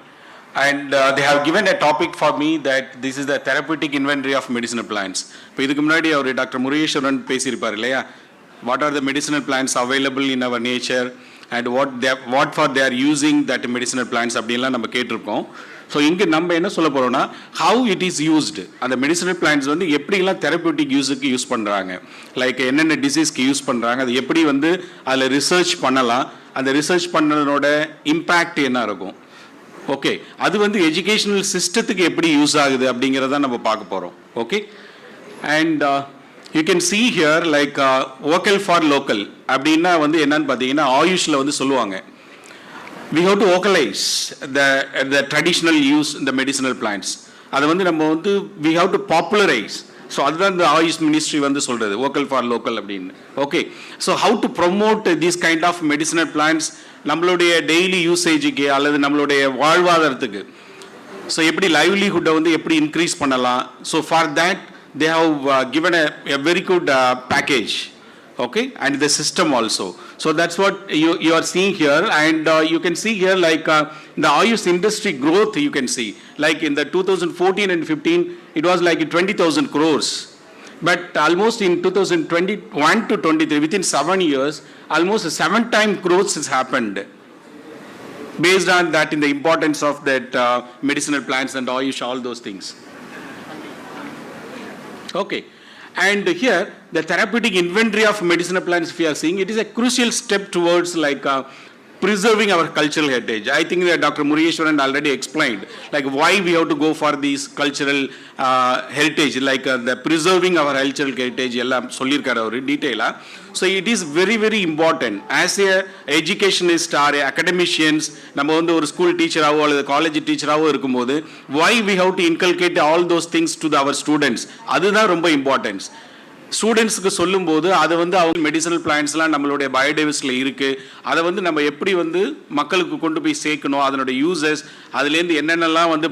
Speaker 4: And they have given a topic for me that this is the therapeutic inventory of medicinal plants. இப்போ இதுக்கு முன்னாடி அவர் doctor Murugeswaran பேசியிருப்பார் இல்லையா, what are the medicinal plants available in our nature and what for they are using that medicinal plants அப்படின்லாம் நம்ம கேட்டிருக்கோம். So இங்கே நம்ம என்ன சொல்ல போகிறோம்னா ஹவு இட் இஸ் யூஸ்டு, அந்த மெடிசினல் பிளான்ஸ் வந்து எப்படிலாம் தெரப்பியூட்டிக் யூஸுக்கு யூஸ் பண்ணுறாங்க, லைக் என்னென்ன டிசீஸ்க்கு யூஸ் பண்ணுறாங்க, அது எப்படி வந்து அதில் ரிசர்ச் பண்ணலாம், அந்த ரிசர்ச் பண்ணதனோட இம்பேக்ட் என்ன இருக்கும். ஓகே, அது வந்து எஜுகேஷனல் சிஸ்டத்துக்கு எப்படி யூஸ் ஆகுது அப்படிங்கிறத நம்ம பார்க்க போகிறோம். Okay, and you can see here like vocal for local அப்படின்னா வந்து என்னன்னு பார்த்தீங்கன்னா ஆயுஷில் வந்து சொல்லுவாங்க we have to vocalize the traditional use in the medicinal plants. அதை வந்து நம்ம வந்து we have to popularize. So அதுதான் இந்த ஆயுஷ் மினிஸ்ட்ரி வந்து சொல்கிறது vocal for local அப்படின்னு. Okay, so how to promote this kind of medicinal plants நம்மளுடைய டெய்லி யூசேஜுக்கு அல்லது நம்மளுடைய வாழ்வாதாரத்துக்கு. ஸோ எப்படி லைவ்லிஹுட்டை வந்து எப்படி இன்க்ரீஸ் பண்ணலாம். So for that they have given a very good package, okay, and the system also. So that's what you are seeing here, and you can see here like the Ayush industry growth you can see. Like in the 2014 and 15, it was like 20,000 crores. But almost in 2021 to 23, within 7 years, almost 7 times growth has happened. Based on that, in the importance of that medicinal plants and Ayush, all those things. Okay, and here the therapeutic inventory of medicinal plants, if you are seeing, it is a crucial step towards like preserving our cultural heritage. I think that Dr. Mureshwaran already explained like why we have to go for these cultural heritage, like the preserving our cultural heritage எல்லாம் சொல்லியிருக்காரு ஒரு டீட்டெயிலாக. So it is very very important as a educationist or academicians, நம்ம வந்து ஒரு school டீச்சராகவோ அல்லது college டீச்சராகவோ இருக்கும்போது why we have to inculcate all those things to our students, அதுதான் ரொம்ப இம்பார்ட்டன்ஸ். ஸ்டூடெண்ட்ஸுக்கு சொல்லும்போது அதை வந்து அவங்க மெடிசனல் பிளான்ஸ்லாம் நம்மளுடைய பயோடைவர்சிட்டியில் இருக்குது, அதை வந்து நம்ம எப்படி வந்து மக்களுக்கு கொண்டு போய் சேர்க்கணும், அதனுடைய யூசஸ், அதுலேருந்து என்னென்னலாம் வந்து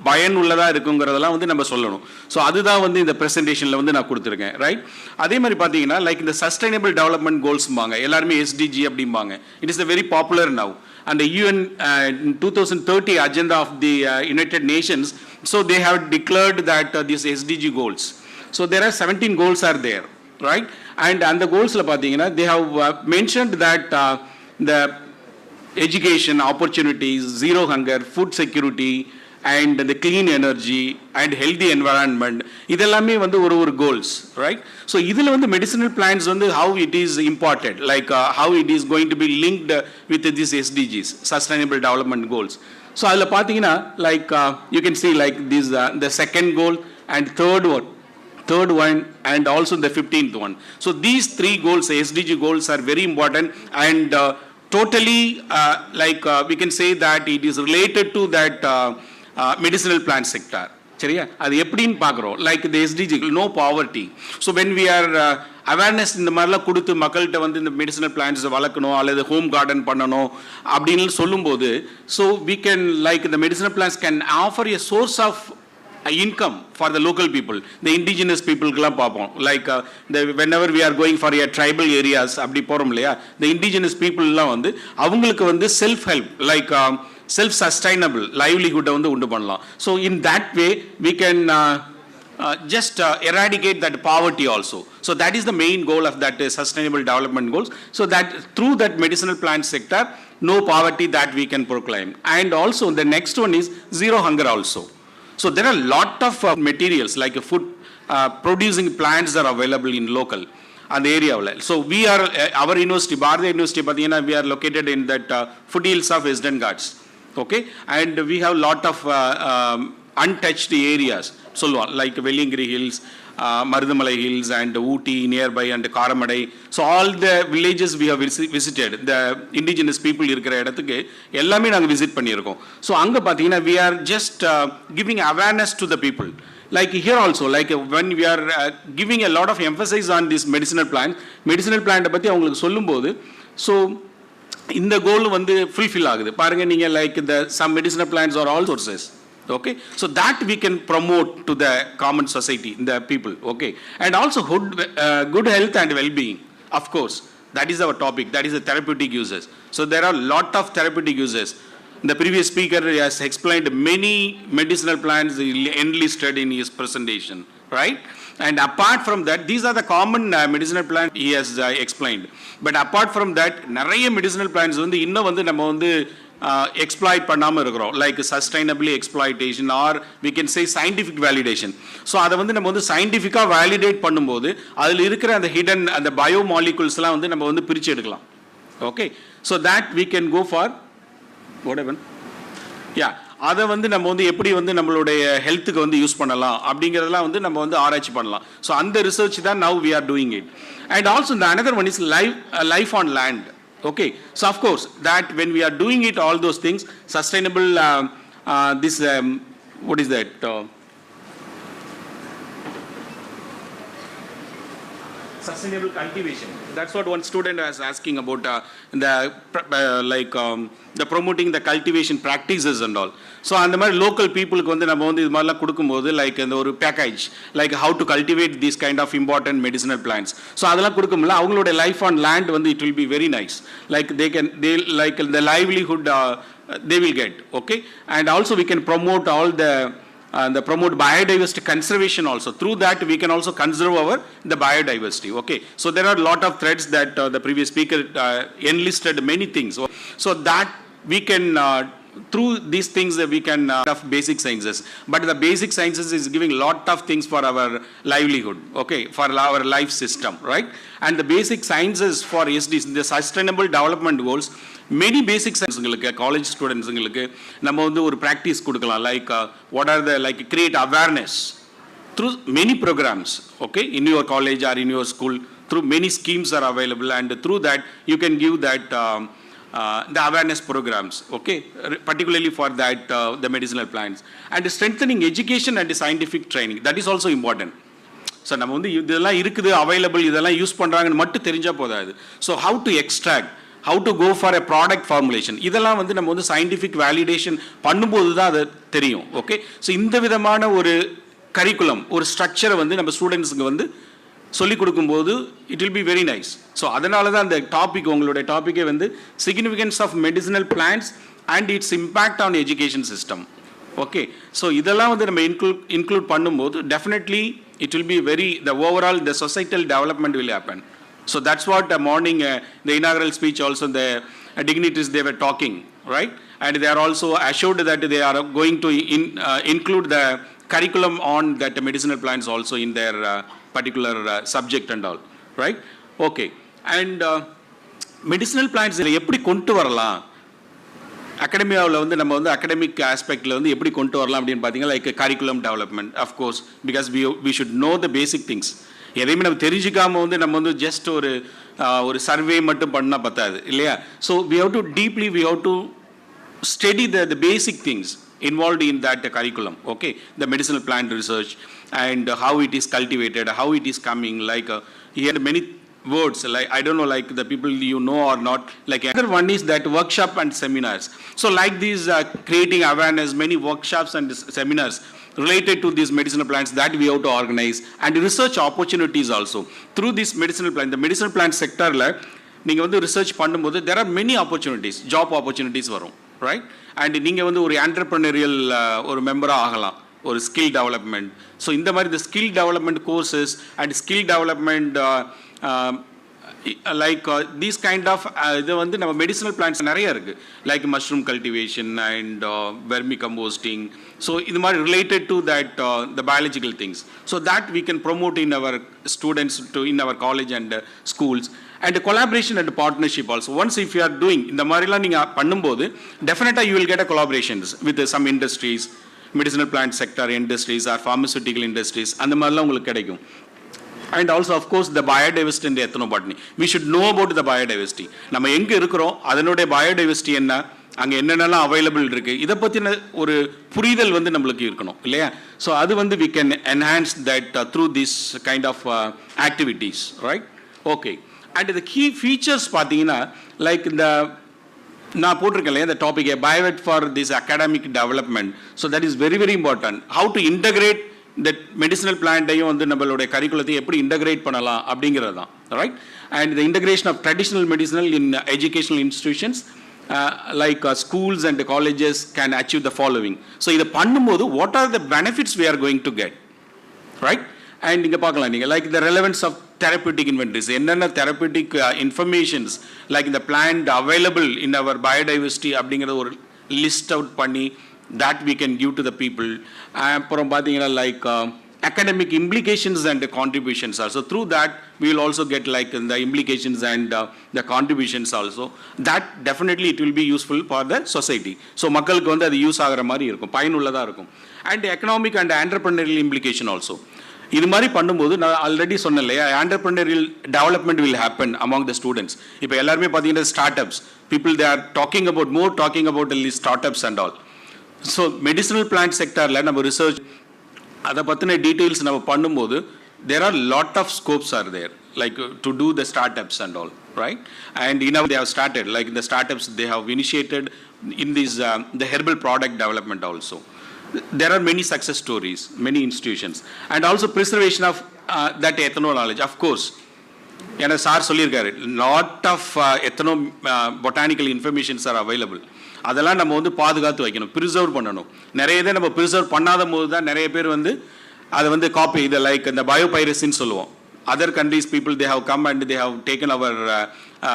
Speaker 4: பயனுள்ளதாக இருக்குங்கிறதெல்லாம் வந்து நம்ம சொல்லணும். ஸோ அதுதான் வந்து இந்த ப்ரெசன்டேஷனில் வந்து நான் கொடுத்துருக்கேன். ரைட், அதே மாதிரி பார்த்தீங்கன்னா லைக் இந்த சஸ்டைனபிள் டெவலப்மெண்ட் கோல்ஸ்பாங்க, எல்லாருமே எஸ்டிஜி அப்படிம்பாங்க. It is a very popular now. And the UN 2030 agenda of the United Nations, so they have declared that these SDG goals. So there are 17 goals are there, right? And the goals la pathina, they have mentioned that the education opportunities, zero hunger, food security, and the clean energy and healthy environment, idellame vandu oru goals, right? So idhula vandu medicinal plants vandu how it is important, like how it is going to be linked with these SDGs, sustainable development goals. So adula pathina like you can see like this the second goal and third one and also the 15th one. So these 3 goals, SDG goals, are very important and totally like we can say that it is related to that medicinal plant sector. சரியா, அது எப்படின்னு பார்க்குறோம். Like இந்த SDG no poverty. So when we are awareness இந்த மாதிரிலாம் கொடுத்து மக்கள்கிட்ட வந்து இந்த மெடிசினல் பிளான்ட்ஸை வளர்க்கணும் அல்லது ஹோம் கார்டன் பண்ணணும் அப்படின்னு சொல்லும்போது, ஸோ வி கேன் லைக் இந்த medicinal plants can offer a source of income for the local people, the indigenous people குலாம் பார்ப்போம். Like whenever we are going for a tribal areas அப்படி போகிறோம் இல்லையா, the indigenous peopleலாம் வந்து அவங்களுக்கு வந்து self help like self sustainable லைவ்லிஹுட்டை வந்து உண்டு பண்ணலாம். So in that way we can just eradicate that poverty also. So that is the main goal of that sustainable development goals. So that through that medicinal plant sector, no poverty that we can proclaim. And also the next one is zero hunger also. So there are a lot of materials like food producing plants that are available in local and area. So we are our university, Bharatiya University Padina, we are located in that foothills of Western Ghats. Okay, and we have lot of untouched areas, so like Vellingiri Hills, Marudamalai Hills and Ooty nearby and Karamadai. So all the villages we have visited, the indigenous people இருக்கிற இடத்துக்கு எல்லாமே நாங்கள் visit பண்ணியிருக்கோம். So அங்கே பார்த்தீங்கன்னா we are just giving awareness to the people. Like here also, like when we are giving a lot of emphasis on this medicinal plant பற்றி அவங்களுக்கு சொல்லும்போது, ஸோ இந்த கோல் வந்து ஃபுல்ஃபில் ஆகுது. பாருங்கள் நீங்கள் like the some medicinal plants are all sources. Okay, so that we can promote to the common society, the people. Okay, and also good health and well-being, of course, that is our topic, that is the therapeutic uses. So there are lot of therapeutic uses. The previous speaker has explained many medicinal plants enlisted in his presentation, right? And apart from that, these are the common medicinal plants he has explained. But apart from that, நிறைய medicinal plants வந்து இன்னும் வந்து நம்ம வந்து exploit பண்ணாமல் இருக்கிறோம், like sustainably exploitation or we can say scientific validation. So அதை வந்து நம்ம வந்து சயின்டிஃபிக்காக வேலிடேட் பண்ணும்போது அதில் இருக்கிற அந்த ஹிடன் அந்த பயோ மாலிகுல்ஸ்லாம் வந்து நம்ம வந்து பிரித்து எடுக்கலாம். Okay, so that we can go for whatever. அதை வந்து நம்ம வந்து எப்படி வந்து நம்மளுடைய ஹெல்த்துக்கு வந்து யூஸ் பண்ணலாம் அப்படிங்கிறதெல்லாம் வந்து நம்ம வந்து ஆராய்ச்சி பண்ணலாம். ஸோ அந்த ரிசர்ச் தான் now we are doing it. And also the another one is life on land. Okay, so of course that when we are doing it, all those things, sustainable this what is that sustainable cultivation, that's what one student was asking about, the promoting the cultivation practices and all. So அந்த மாதிரி local people வந்து நம்ம வந்து இது மாதிரிலாம் கொடுக்கும்போது like இந்த ஒரு package like how to cultivate these kind of important medicinal plants, so அதெல்லாம் கொடுக்கும்போது அவங்களுடைய லைஃப் ஆன் லேண்ட் வந்து it will be very nice, like they like the livelihood they will get. Okay, and also we can promote all the promote biodiversity conservation also. Through that we can also conserve the biodiversity. Okay, so there are a lot of threads that the previous speaker enlisted many things, so that we can through these things we can of basic sciences, but the basic sciences is giving lot of things for our livelihood. Okay, for our life system, right? And the basic sciences for SDGs, the sustainable development goals, many basic science college students நம்ம வந்து ஒரு practice கொடுக்கலாம், like what are the like create awareness through many programs. Okay, in your college or in your school, through many schemes are available, and through that you can give that the awareness programs. Okay, particularly for that the medicinal plants, and strengthening education and scientific training, that is also important. So நம்ம வந்து இதெல்லாம் இருக்குது available, இதெல்லாம் use பண்ணுறாங்கன்னு மட்டும் தெரிஞ்சால் போதாது. So how to extract, how to go for a product formulation, இதெல்லாம் வந்து நம்ம வந்து சயின்டிஃபிக் வேலிடேஷன் பண்ணும்போது தான் அது தெரியும். ஓகே, ஸோ இந்த விதமான ஒரு கரிக்குலம், ஒரு ஸ்ட்ரக்சரை வந்து நம்ம ஸ்டூடெண்ட்ஸுக்கு வந்து சொல்லிக் கொடுக்கும்போது it will be very nice. So அதனால தான் அந்த டாபிக், உங்களுடைய டாப்பிக்கே வந்து significance of medicinal plants and its impact on education system. Okay, so இதெல்லாம் வந்து நம்ம இன்க்ளூட் பண்ணும்போது definitely it will be very the overall the societal development will happen. So that's what morning the inaugural speech also the dignitaries they were talking, right? And they are also assured that they are going to include the curriculum on that medicinal plants also in their particular subject and all, right? Okay, and medicinal plants எப்படி கொண்டு வரலாம், அகாடமியாவில் வந்து நம்ம வந்து academic ஆஸ்பெக்டில் வந்து எப்படி கொண்டு வரலாம் அப்படின்னு பார்த்தீங்கன்னா like curriculum development, of course because we should know the basic things. எதையுமே நம்ம தெரிஞ்சிக்காமல் வந்து நம்ம வந்து ஜஸ்ட் ஒரு சர்வே மட்டும் பண்ணால் பத்தாது இல்லையா? So we have to deeply we have to study the basic things involved in that curriculum. Okay, the medicinal plant research and how it is cultivated, how it is coming, like here many words, like I don't know, like the people you know or not, like another one is that workshop and seminars. So like these creating awareness, many workshops and seminars related to these medicinal plants that we have to organize, and research opportunities also through this medicinal plant. The medicinal plant sector la நீங்க வந்து research பண்ணும்போது there are many opportunities, job opportunities வரும், right? And நீங்க வந்து ஒரு entrepreneurial ஒரு மெம்பரா ஆகலாம், ஒரு ஸ்கில் டெவலப்மெண்ட். ஸோ இந்த மாதிரி இந்த skill development courses and skill development like these kind of இது வந்து நம்ம மெடிசினல் பிளான்ட்ஸ் நிறைய இருக்குது, like mushroom cultivation and vermicomposting. So இது மாதிரி related to that the biological things. So that we can promote in our students to in our college and schools. And collaboration and partnership also. Once if you are doing இந்த மாதிரிலாம் நீங்கள் பண்ணும்போது டெஃபினட்டாக you will get a collaborations with some industries, medicinal plant sector industries or pharmaceutical industries, அந்த மாதிரிலாம் உங்களுக்கு கிடைக்கும். And also of course the biodiversity and the ethnobotany. We should know about the biodiversity. நம்ம எங்கே இருக்கிறோம், அதனுடைய biodiversity என்ன, அங்கே என்னென்னலாம் அவைலபிள் இருக்குது, இதை பற்றின ஒரு புரிதல் வந்து நம்மளுக்கு இருக்கணும் இல்லையா? ஸோ அது வந்து we can enhance that through this kind of activities, right? Okay. And the key features பார்த்தீங்கன்னா லைக் இந்த நான் போட்டிருக்கேன் இல்லையா இந்த டாபிக் பயோவெட் for this academic development. So that is very very important. How to integrate that medicinal பிளான்ட்டையும் வந்து நம்மளுடைய கரிக்குலத்தையும் எப்படி இன்டகிரேட் பண்ணலாம் அப்படிங்கிறது தான், right? And the integration of traditional medicinal in educational institutions like schools and colleges can achieve the following. So இதை பண்ணும்போது what are the benefits we are going to get, right? And இங்கே பார்க்கலாம் நீங்கள் like the relevance of therapeutic inventories, என்னென்ன therapeutic informations like இந்த plant available in our biodiversity அப்படிங்கிறத ஒரு list out பண்ணி that we can give to the people. அப்புறம் பார்த்தீங்கன்னா like academic implications and the contributions also. Through that, we will also get like the implications and the contributions also. That definitely it will be useful for the society. So மக்களுக்கு வந்து அது use ஆகிற மாதிரி இருக்கும், பயனுள்ளதாக இருக்கும். And economic and entrepreneurial implication also. இது மாதிரி பண்ணும்போது நான் ஆல்ரெடி சொன்னேன் இல்லையா, entrepreneurial development will happen among the students. இப்போ எல்லாருமே பார்த்தீங்கன்னா startups, people they are talking about the startups and all. So medicinal plant செக்டாரில் நம்ம ரிசர்ச் அதை பற்றின டீட்டெயில்ஸ் நம்ம பண்ணும்போது there are lot of scopes are there like to do the startups and all right. And enough they have started like இந்த startups they have initiated in this the herbal product development also. There are many success stories, many institutions, and also preservation of that ethno knowledge. Of course, ஏன்னா sir சொல்லியிருக்காரு lot of ethnobotanical informations are available. அதெல்லாம் நம்ம வந்து பாதுகாத்து வைக்கணும், preserve பண்ணணும். நிறைய இதை நம்ம ப்ரிசர்வ் பண்ணாத போது தான் நிறைய பேர் வந்து அதை வந்து காப்பி, இதை லைக் இந்த பயோபைரசின்னு சொல்லுவோம். Other countries people they have come and they have taken our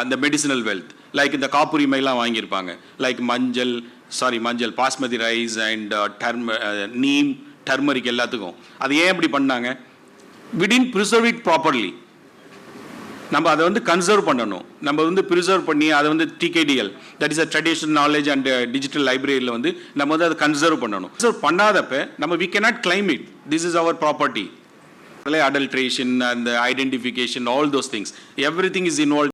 Speaker 4: இந்த மெடிசினல் வெல்த், லைக் இந்த காப்புரிமைலாம் வாங்கியிருப்பாங்க, லைக் மஞ்சள் basmati rice and neem turmeric எல்லாத்துக்கும். அது ஏன் இப்படி பண்ணாங்க? we didn't preserve it properly. நம்ம அதை வந்து கன்சர்வ் பண்ணணும். நம்ம வந்து ப்ரிசர்வ் பண்ணி அதை வந்து TKDL, that is a traditional knowledge and digital லைப்ரரியில் வந்து நம்ம வந்து அதை கன்சர்வ் பண்ணணும். கன்சர்வ் பண்ணாதப்ப நம்ம we cannot claim it, this is our property. adulteration and the identification, all those things, everything is involved.